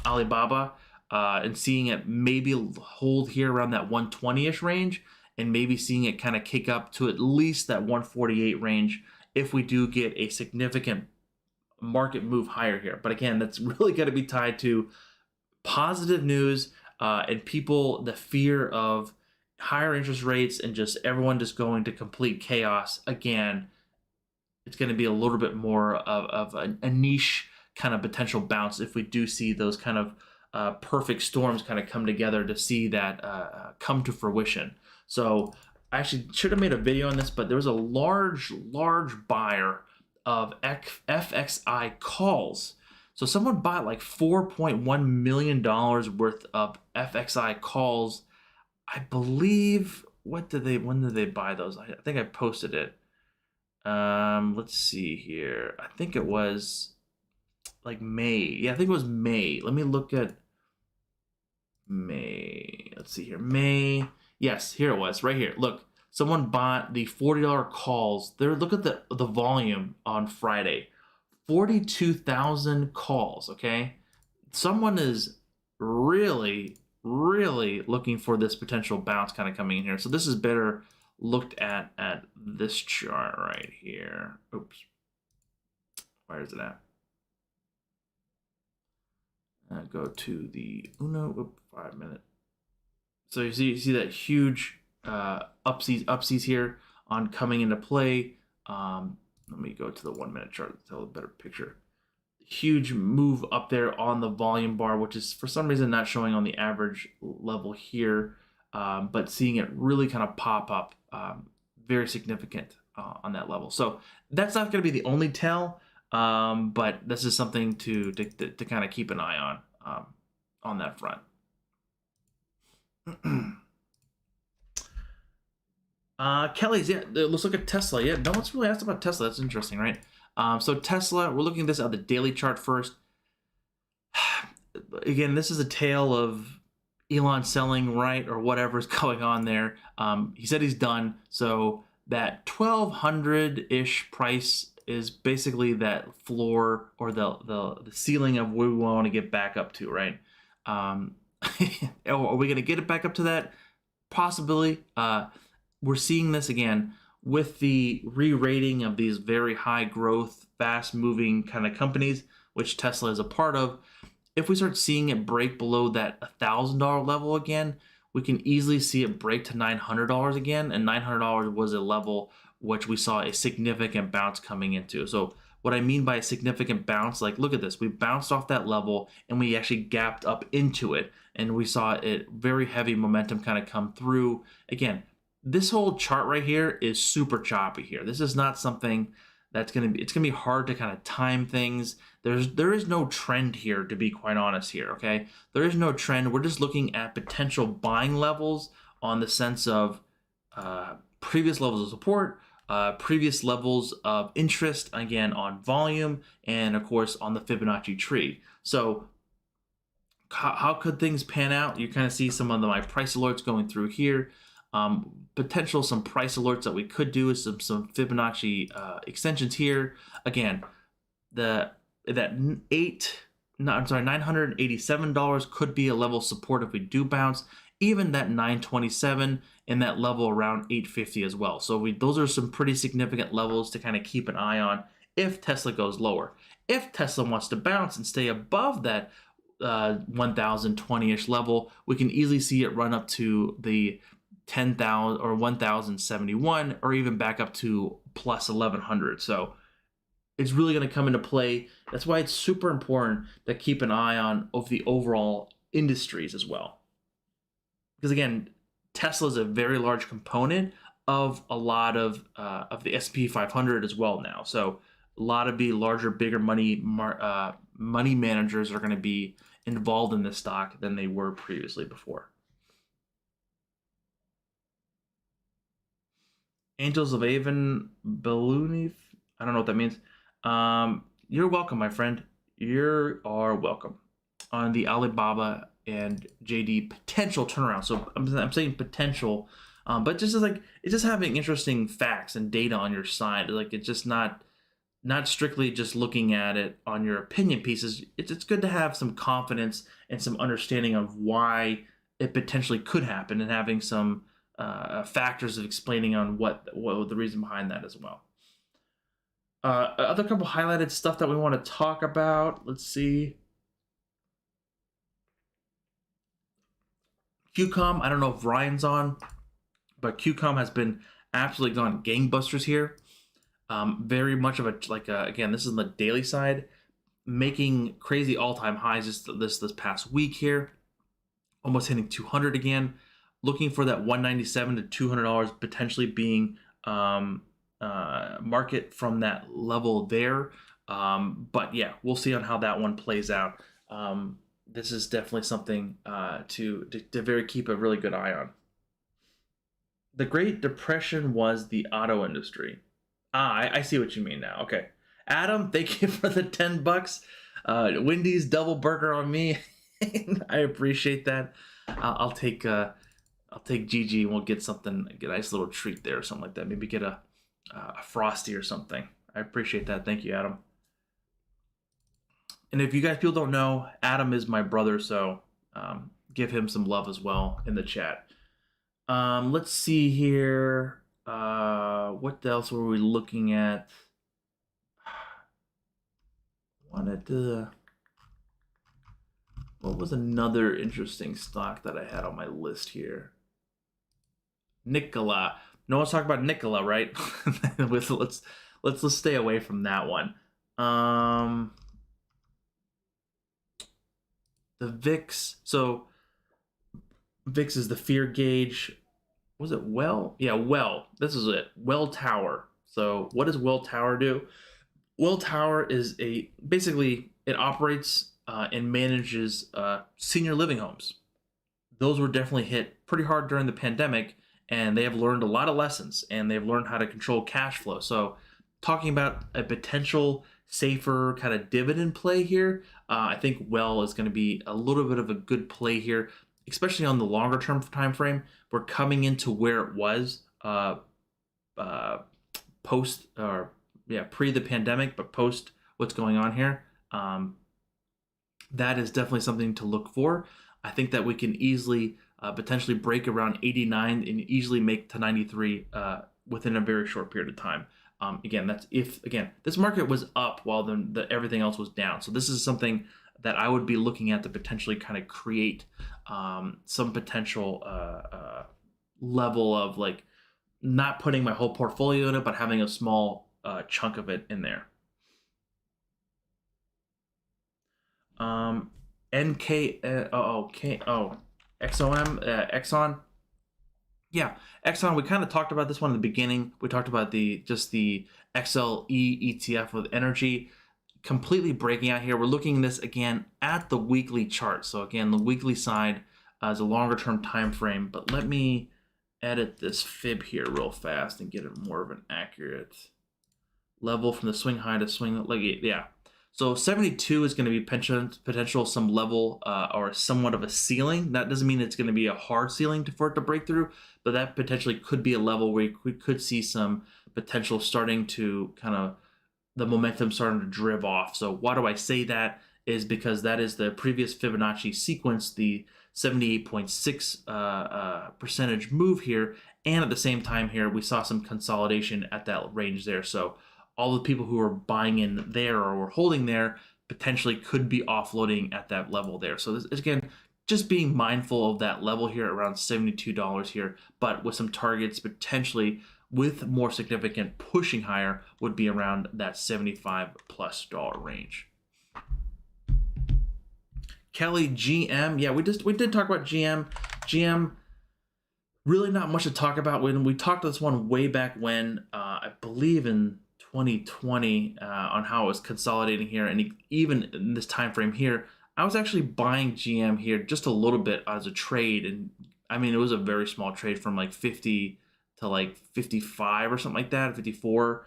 Alibaba and seeing it maybe hold here around that 120-ish range, and maybe seeing it kind of kick up to at least that 148 range if we do get a significant market move higher here. But again, that's really going to be tied to positive news and people, the fear of higher interest rates and just everyone just going to complete chaos. Again, it's going to be a little bit more of a niche kind of potential bounce if we do see those kind of perfect storms kind of come together to see that come to fruition. So I actually should have made a video on this, but there was a large buyer of FXI calls. So someone bought like $4.1 million worth of FXI calls. I believe, when did they buy those? I think I posted it. Let's see here. I think it was like May. Yeah, I think it was May. Let me look at May. Let's see here. May. Yes, here it was, right here. Look, someone bought the $40 calls. Look at the volume on Friday. 42,000 calls, okay? Someone is really looking for this potential bounce kind of coming in here. So this is better looked at this chart right here. Oops. Where is it at? Go to the Uno, 5 minute. So you see that huge upsies here on coming into play. Let me go to the 1 minute chart to tell a better picture. Huge move up there on the volume bar, which is for some reason not showing on the average level here, but seeing it really kind of pop up, very significant on that level. So that's not going to be the only tell, but this is something to kind of keep an eye on that front. Kelly's, yeah, let's look at Tesla. Yeah, no one's really asked about Tesla. That's interesting, right? So Tesla, we're looking at this on the daily chart first. Again, this is a tale of Elon selling, right, or whatever's going on there. He said he's done. So that 1,200-ish price is basically that floor or the ceiling of where we want to get back up to, right? Are we going to get it back up to that? Possibly. We're seeing this again with the re-rating of these very high growth, fast moving kind of companies, which Tesla is a part of. If we start seeing it break below that $1,000 level again, we can easily see it break to $900 again. And $900 was a level which we saw a significant bounce coming into. So what I mean by a significant bounce, like look at this, we bounced off that level and we actually gapped up into it. And we saw it very heavy momentum kind of come through. Again, this whole chart right here is super choppy here. This is not something that's it's gonna be hard to kind of time things. There is no trend here, to be quite honest here, okay? There is no trend. We're just looking at potential buying levels on the sense of previous levels of support, previous levels of interest, again, on volume, and of course on the Fibonacci tree. So how could things pan out? You kind of see some of my price alerts going through here. Potential some price alerts that we could do is some Fibonacci extensions here. Again, $987 could be a level of support if we do bounce. Even that 927 and that level around 850 as well. So those are some pretty significant levels to kind of keep an eye on if Tesla goes lower. If Tesla wants to bounce and stay above that 1020-ish level, we can easily see it run up to the 10,000 or 1071, or even back up to plus 1100. So it's really going to come into play. That's why it's super important to keep an eye on of the overall industries as well. Because again, Tesla is a very large component of a lot of the S&P 500 as well now. So a lot of larger, bigger money managers are going to be involved in this stock than they were previously before. Angels of Avon Balloony. I don't know what that means. You're welcome, my friend. You are welcome. On the Alibaba and JD potential turnaround. So I'm saying potential, but just like it's just having interesting facts and data on your side. Like it's just not strictly just looking at it on your opinion pieces. It's good to have some confidence and some understanding of why it potentially could happen, and having some factors of explaining on what the reason behind that as well. Other couple highlighted stuff that we want to talk about. Let's see. QCOM, I don't know if Ryan's on, but QCOM has been absolutely gone gangbusters here. Very much of again, this is on the daily side, making crazy all-time highs this past week here, almost hitting 200 again. Looking for that 197 to $200 potentially being market from that level there. But yeah, we'll see on how that one plays out. This is definitely something to keep a really good eye on. The Great Depression was the auto industry. I see what you mean now. Okay, Adam, thank you for the $10. Wendy's double burger on me. I appreciate that. I'll take Gigi and we'll get a nice little treat there or something like that. Maybe get a Frosty or something. I appreciate that. Thank you, Adam. And if you guys people don't know, Adam is my brother, so give him some love as well in the chat. Let's see here. What else were we looking at? What was another interesting stock that I had on my list here? Nikola. No one's talking about Nikola, right? let's stay away from that one. The VIX. So VIX is the fear gauge. Was it Well? Yeah, Well. This is it. Well Tower. So what does Well Tower do? Well Tower is basically it operates and manages senior living homes. Those were definitely hit pretty hard during the pandemic, and they have learned a lot of lessons, and they've learned how to control cash flow. So talking about a potential safer kind of dividend play here, I think Well is going to be a little bit of a good play here, especially on the longer term time frame. We're coming into where it was post pre the pandemic, but post what's going on here. That is definitely something to look for. I think that we can easily potentially break around 89 and easily make to 93 within a very short period of time. Again, that's if this market was up while everything else was down. So this is something that I would be looking at to potentially kind of create some potential level of like not putting my whole portfolio in it, but having a small chunk of it in there. Exxon. Yeah, Exxon, we kind of talked about this one in the beginning. We talked about the XLE ETF with energy completely breaking out here. We're looking at this again at the weekly chart. So again, the weekly side is a longer term time frame, but let me edit this fib here real fast and get it more of an accurate level from the swing high to swing. Yeah. So 72 is going to be potential some level or somewhat of a ceiling. That doesn't mean it's going to be a hard ceiling for it to break through, but that potentially could be a level where we could see some potential starting to kind of the momentum starting to drift off. So why do I say that? Is because that is the previous Fibonacci sequence, the 78.6 percentage move here, and at the same time here we saw some consolidation at that range there. So all the people who are buying in there or were holding there potentially could be offloading at that level there. So this, again, just being mindful of that level here around $72 here, but with some targets potentially with more significant pushing higher would be around that $75+ range. Kelly, GM, yeah, we did talk about GM, really not much to talk about. When we talked this one way back when, I believe in 2020, on how it was consolidating here, and even in this time frame here, I was actually buying GM here just a little bit as a trade, and I mean it was a very small trade from like 50 to like 55 or something like that, 54,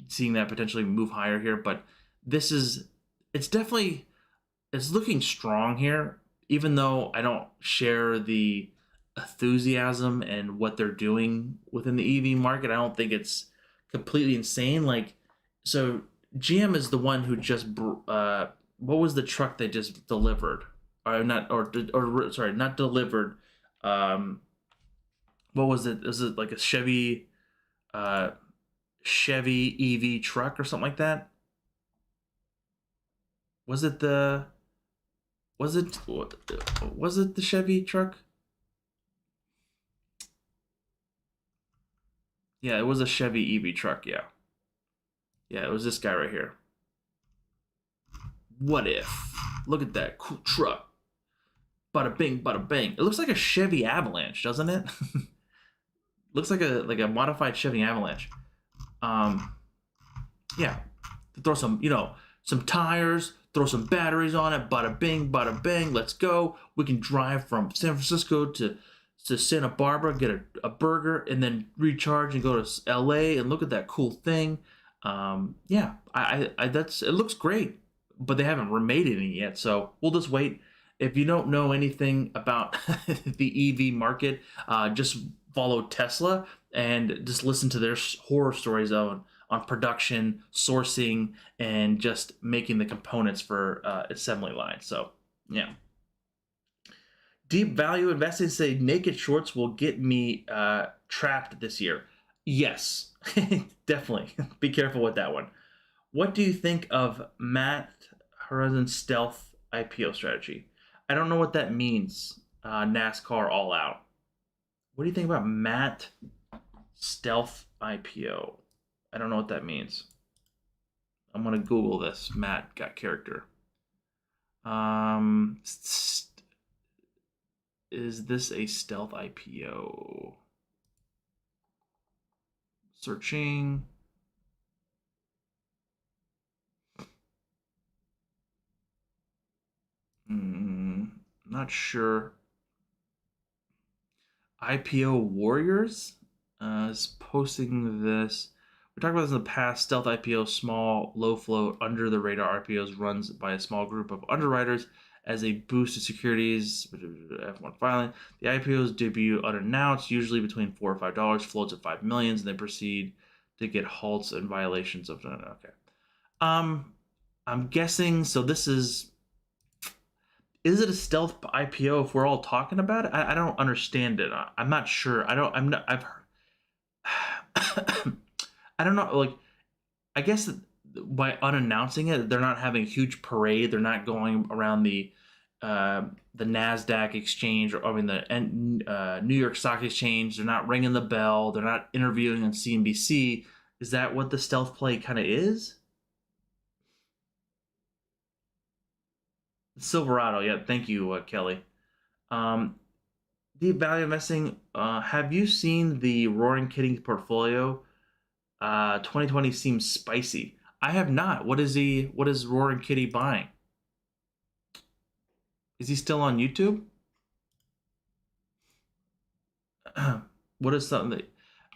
seeing that potentially move higher here. But it's definitely, it's looking strong here, even though I don't share the enthusiasm and what they're doing within the EV market. I don't think it's completely insane. Like, so GM is the one who just what was the truck they just delivered, or not delivered. What was it? Is it like a Chevy EV truck or something like that? Was it the Chevy truck? Yeah, it was a Chevy EV truck. Yeah, it was this guy right here. What if? Look at that cool truck. Bada bing, bada bang. It looks like a Chevy Avalanche, doesn't it? Looks like a modified Chevy Avalanche. Yeah. Throw some, some tires, throw some batteries on it. Bada bing, bada bang. Let's go. We can drive from San Francisco to Santa Barbara, get a burger, and then recharge and go to LA and look at that cool thing. Yeah, it looks great, but they haven't remade any yet, so we'll just wait. If you don't know anything about the EV market, just follow Tesla and just listen to their horror stories on production, sourcing, and just making the components for assembly lines. So yeah. Deep value investing say naked shorts will get me trapped this year. Yes, definitely. Be careful with that one. What do you think of Matt Horizon's stealth IPO strategy? I don't know what that means. NASCAR All Out. What do you think about Matt stealth IPO? I don't know what that means. I'm gonna Google this. Matt got character. Is this a stealth IPO? Searching. Not sure. IPO Warriors is posting this. We talked about this in the past. Stealth IPO, small, low float, under the radar IPOs runs by a small group of underwriters as a boost to securities. F1 filing. The IPOs debut unannounced, usually between $4 or $5, floats at 5 million, and they proceed to get halts and violations of. Okay. I'm guessing. So this is. Is it a stealth IPO if we're all talking about it? I don't understand it. I'm not sure. I've heard. I don't know. Like, I guess by unannouncing it, they're not having a huge parade. They're not going around the NASDAQ exchange, or I mean the New York Stock Exchange. They're not ringing the bell. They're not interviewing on CNBC. Is that what the stealth play kind of is? Silverado, yeah. Thank you, Kelly. Deep value investing. Have you seen the Roaring Kitty portfolio? 2020 seems spicy. I have not. What is Roaring Kitty buying? Is he still on YouTube? What is something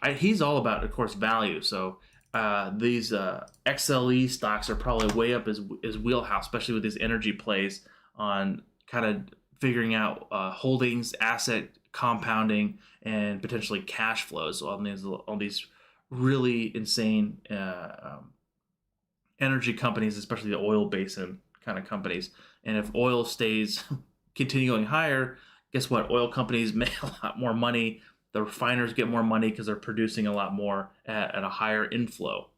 that he's all about, of course, value. So these XLE stocks are probably way up his wheelhouse, especially with these energy plays on kind of figuring out holdings, asset compounding, and potentially cash flows on these really insane energy companies, especially the oil basin kind of companies. And if oil stays continue going higher, guess what? Oil companies make a lot more money. The refiners get more money because they're producing a lot more at a higher inflow.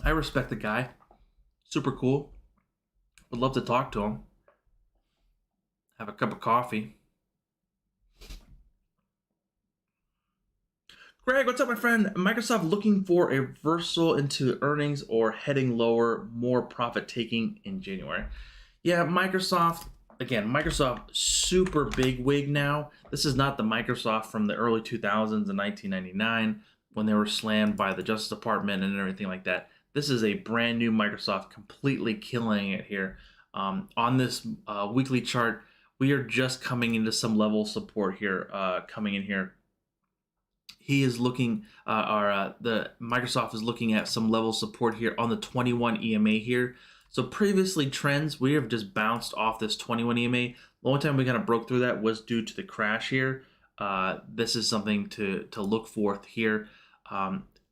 I respect the guy. Super cool. Would love to talk to him. Have a cup of coffee. Greg, what's up, my friend? Microsoft looking for a reversal into earnings or heading lower, more profit taking in January. Yeah, Microsoft, again, Microsoft super big wig now. This is not the Microsoft from the early 2000s and 1999 when they were slammed by the Justice Department and everything like that. This is a brand new Microsoft, completely killing it here. On this weekly chart, we are just coming into some level of support here, coming in here. He is looking, the Microsoft is looking at some level of support here on the 21 EMA here. So previously trends, we have just bounced off this 21 EMA. The only time we kind of broke through that was due to the crash here. This is something to look for here.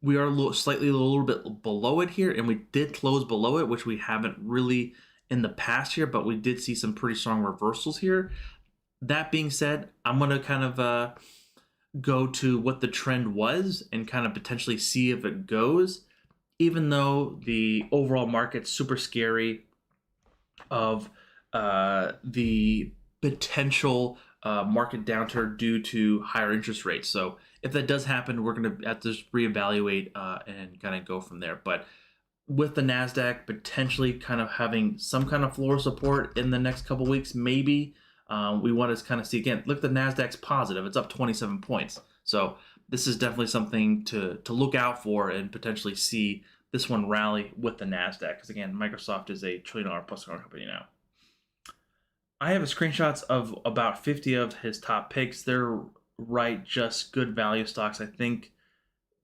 We are slightly a little bit below it here, and we did close below it, which we haven't really in the past here, but we did see some pretty strong reversals here. That being said, I'm going to kind of go to what the trend was and kind of potentially see if it goes, even though the overall market's super scary of the potential market downturn due to higher interest rates. So if that does happen, we're going to have to reevaluate and kind of go from there. But with the NASDAQ potentially kind of having some kind of floor support in the next couple weeks, maybe we want to kind of see again, look, the NASDAQ's positive. It's up 27 points. So this is definitely something to look out for and potentially see this one rally with the NASDAQ. Because again, Microsoft is a $1 trillion plus company now. I have screenshots of about 50 of his top picks. They're right, just good value stocks. I think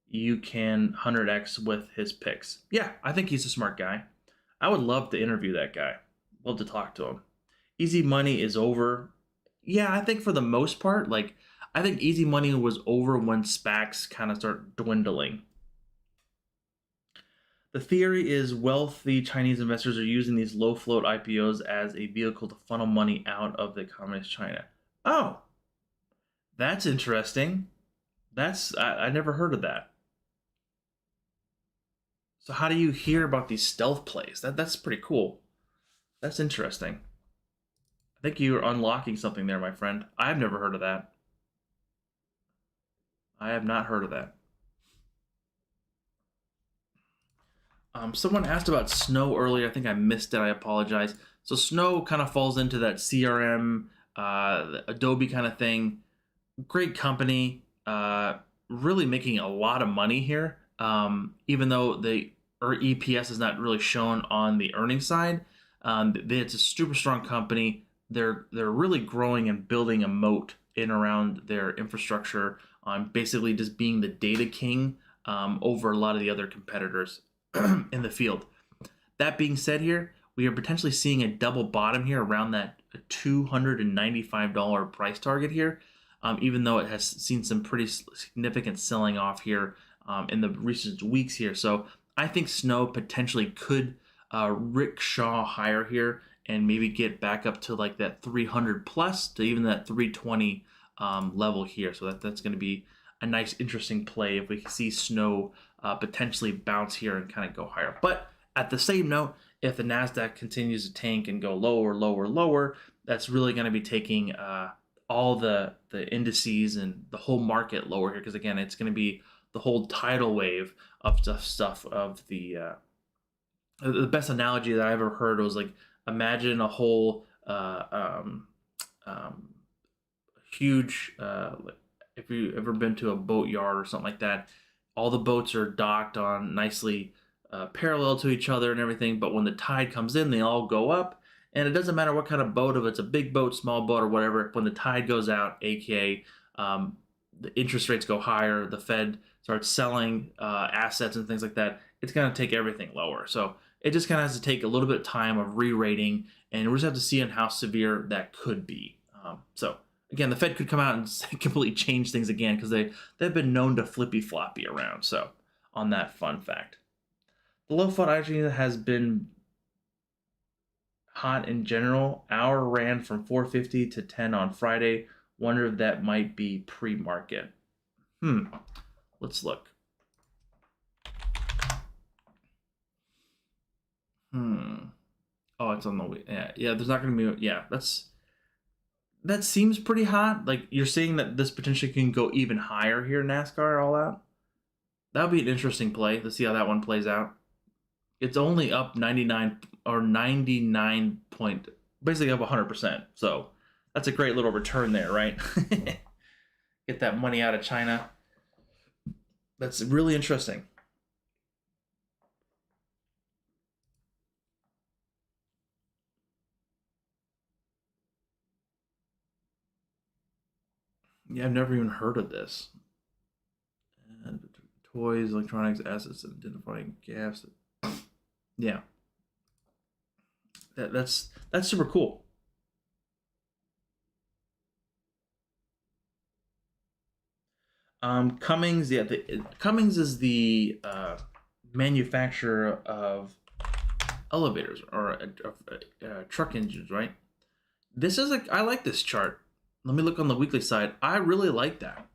you can 100x with his picks. Yeah, I think he's a smart guy. I would love to interview that guy. Love to talk to him. Easy money is over. Yeah, I think for the most part, like, I think easy money was over when SPACs kind of start dwindling. The theory is wealthy Chinese investors are using these low float IPOs as a vehicle to funnel money out of the communist China. Oh, that's interesting. I never heard of that. So how do you hear about these stealth plays? That's pretty cool. That's interesting. I think you're unlocking something there, my friend. I've never heard of that. I have not heard of that. Someone asked about Snow earlier. I think I missed it. I apologize. So Snow kind of falls into that CRM, Adobe kind of thing. Great company. Really making a lot of money here. Even though the EPS is not really shown on the earnings side. It's a super strong company. They're really growing and building a moat in around their infrastructure on basically just being the data king over a lot of the other competitors in the field. That being said here, we are potentially seeing a double bottom here around that $295 price target here, even though it has seen some pretty significant selling off here in the recent weeks here. So I think Snow potentially could rickshaw higher here and maybe get back up to like that 300 plus to even that 320 level here. So that's going to be a nice, interesting play if we see Snow potentially bounce here and kind of go higher. But at the same note, if the NASDAQ continues to tank and go lower, lower, lower, that's really going to be taking all the indices and the whole market lower here. Because again, it's going to be the whole tidal wave of stuff of the best analogy that I ever heard was like, imagine a whole huge, if you've ever been to a boat yard or something like that, all the boats are docked on nicely parallel to each other and everything, but when the tide comes in, they all go up, and it doesn't matter what kind of boat, if it's a big boat, small boat, or whatever, when the tide goes out, aka the interest rates go higher, the Fed starts selling assets and things like that, it's going to take everything lower. So it just kind of has to take a little bit of time of re-rating, and we just have to see on how severe that could be. So again, the Fed could come out and completely change things again because they've been known to flippy-floppy around. So on that fun fact. The low fund actually has been hot in general. Hour ran from 450 to 10 on Friday. Wonder if that might be pre-market. Let's look. Oh, it's on the way. Yeah, there's not going to be. Yeah, that seems pretty hot. Like you're saying that this potentially can go even higher here, NASCAR all out. That would be an interesting play to see how that one plays out. It's only up 99 or 99 point, basically up 100%. So that's a great little return there, right? Get that money out of China. That's really interesting. Yeah, I've never even heard of this. And toys, electronics, assets, identifying gaps. Yeah, that's super cool. Cummins, yeah, Cummins is the manufacturer of elevators or truck engines, right? This is I like this chart. Let me look on the weekly side. I really like that.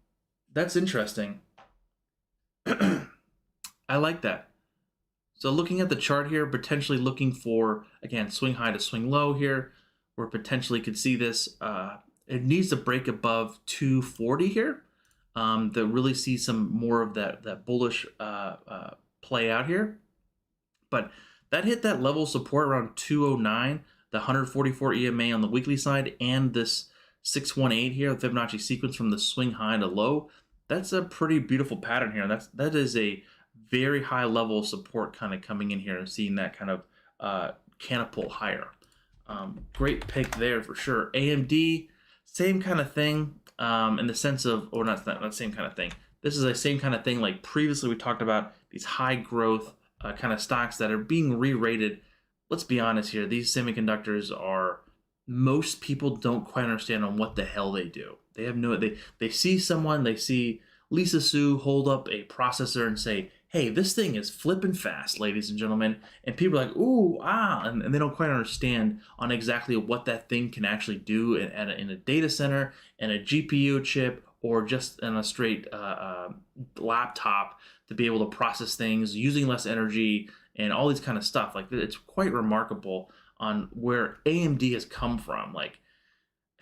That's interesting. I like that. So looking at the chart here, potentially looking for, again, swing high to swing low here, where potentially could see this. It needs to break above 240 here to really see some more of that bullish play out here. But that hit that level of support around 209, the 144 EMA on the weekly side, and this 618 here, the Fibonacci sequence from the swing high to low. That's a pretty beautiful pattern here. That is a very high level of support kind of coming in here and seeing that kind of catapult higher. Great pick there for sure. AMD, same kind of thing in the sense of, or not same kind of thing. This is the same kind of thing like previously we talked about these high growth kind of stocks that are being re-rated. Let's be honest here. These semiconductors are, most people don't quite understand on what the hell they do. They have no, they see someone, they see Lisa Su hold up a processor and say, hey, this thing is flipping fast, ladies and gentlemen. And people are like, ooh, and they don't quite understand on exactly what that thing can actually do in a data center, and a GPU chip, or just in a straight laptop to be able to process things using less energy and all these kind of stuff. Like, it's quite remarkable on where AMD has come from. Like,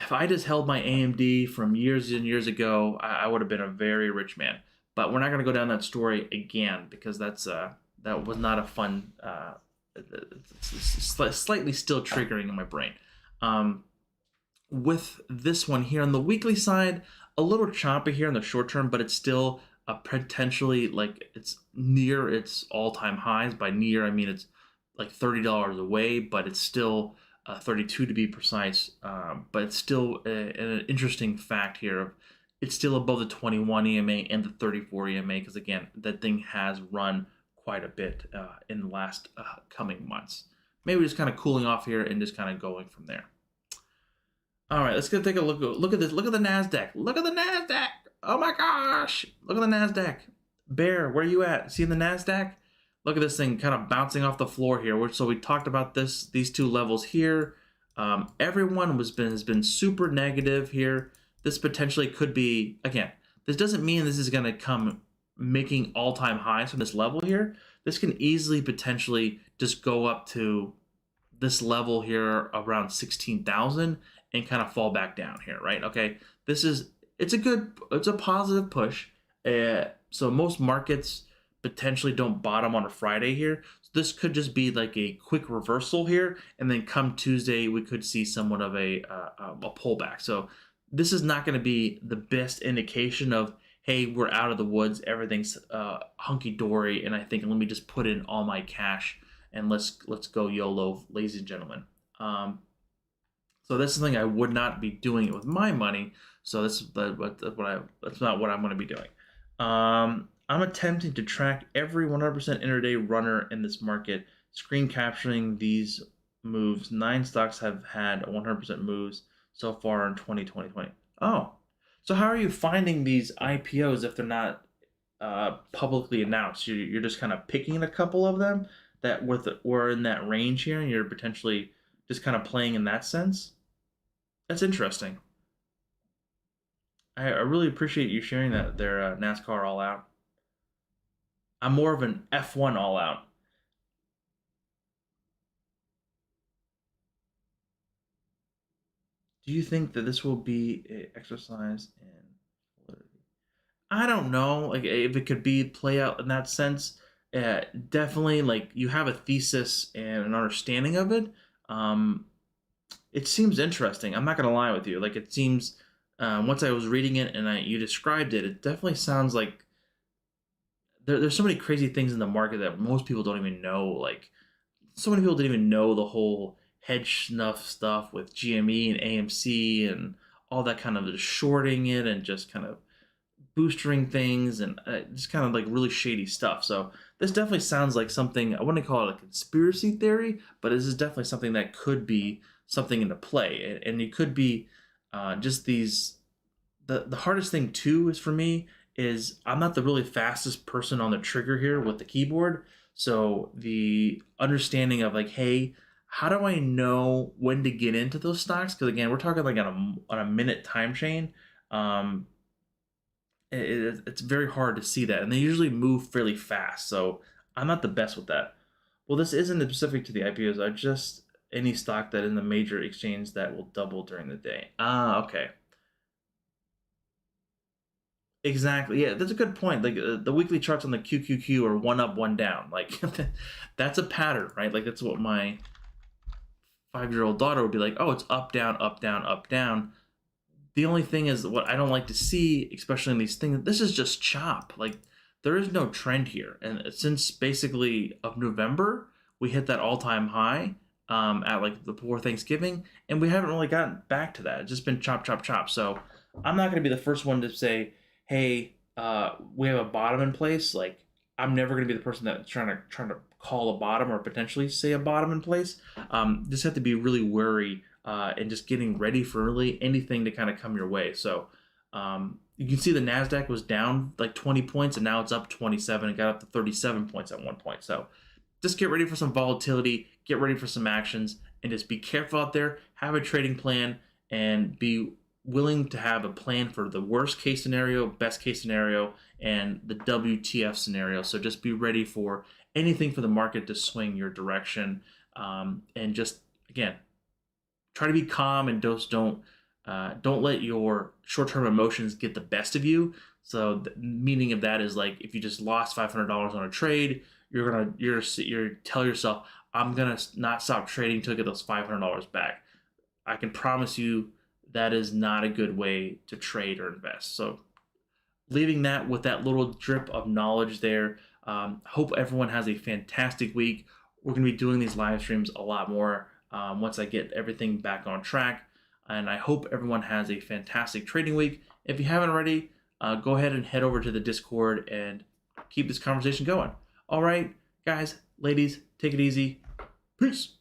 if I just held my AMD from years and years ago, I would have been a very rich man. But we're not going to go down that story again because that was not a fun. It's slightly still triggering in my brain. With this one here on the weekly side, a little choppy here in the short term, but it's still potentially like it's near its all-time highs. By near, I mean it's like $30 away, but it's still 32 to be precise. But it's still an interesting fact here of it's still above the 21 EMA and the 34 EMA because, again, that thing has run quite a bit in the last coming months. Maybe just kind of cooling off here and just kind of going from there. All right, let's go take a look. Look at this. Look at the NASDAQ. Look at the NASDAQ. Oh, my gosh. Look at the NASDAQ. Bear, where are you at? See the NASDAQ? Look at this thing kind of bouncing off the floor here. So we talked about these two levels here. Everyone has been super negative here. This potentially could be, again, this doesn't mean this is going to come making all-time highs from this level here. This can easily potentially just go up to this level here around 16,000 and kind of fall back down here, right? Okay, it's a positive push. So most markets potentially don't bottom on a Friday here. So this could just be like a quick reversal here, and then come Tuesday we could see somewhat of a pullback. So this is not going to be the best indication of, hey, we're out of the woods, everything's hunky-dory, and I think let me just put in all my cash and let's go YOLO, ladies and gentlemen. So this is something I would not be doing it with my money. So that's not what I'm going to be doing. I'm attempting to track every 100% intraday runner in this market, screen capturing these moves. 9 stocks have had 100% moves so far in 2020. Oh, so how are you finding these IPOs if they're not publicly announced? You're just kind of picking a couple of them that were in that range here, and you're potentially just kind of playing in that sense. That's interesting. I really appreciate you sharing that there, NASCAR All Out. I'm more of an F1 All Out. Do you think that this will be an exercise in validity? I don't know. Like if it could be play out in that sense. Definitely, like you have a thesis and an understanding of it. Um, it seems interesting. I'm not gonna lie with you. Like it seems once I was reading it and you described it, it definitely sounds like there's so many crazy things in the market that most people don't even know. Like so many people didn't even know the whole hedge snuff stuff with GME and AMC and all that kind of just shorting it and just kind of boostering things and just kind of like really shady stuff. So this definitely sounds like something, I wouldn't call it a conspiracy theory, but this is definitely something that could be something into play. And it could be just these, the hardest thing too is for me is I'm not the really fastest person on the trigger here with the keyboard. So the understanding of like, hey, how do I know when to get into those stocks? Because again, we're talking like on a minute time chain. Um, it's very hard to see that, and they usually move fairly fast. So I'm not the best with that. Well, this isn't specific to the IPOs. I just any stock that in the major exchange that will double during the day. Ah, okay. Exactly. Yeah, that's a good point. Like the weekly charts on the QQQ are one up, one down. Like that's a pattern, right? Like that's what my 5-year-old daughter would be like. Oh, it's up, down, up, down, up, down. The only thing is what I don't like to see, especially in these things, this is just chop. Like there is no trend here. And since basically of November, we hit that all-time high at like the before Thanksgiving, and we haven't really gotten back to that. It's just been chop, chop, chop. So I'm not going to be the first one to say, hey, we have a bottom in place. Like I'm never going to be the person that's trying to call a bottom or potentially say a bottom in place. Just have to be really wary and just getting ready for really anything to kind of come your way. So you can see the NASDAQ was down like 20 points and now it's up 27 and got up to 37 points at one point. So just get ready for some volatility, get ready for some actions, and just be careful out there. Have a trading plan and be willing to have a plan for the worst case scenario, best case scenario, and the WTF scenario. So just be ready for anything for the market to swing your direction. And just, again, try to be calm and don't let your short-term emotions get the best of you. So the meaning of that is like if you just lost $500 on a trade, you're tell yourself, I'm gonna not stop trading till I get those $500 back. I can promise you that is not a good way to trade or invest. So leaving that with that little drip of knowledge there. Hope everyone has a fantastic week. We're going to be doing these live streams a lot more once I get everything back on track. And I hope everyone has a fantastic trading week. If you haven't already, go ahead and head over to the Discord and keep this conversation going. All right, guys, ladies, take it easy. Peace.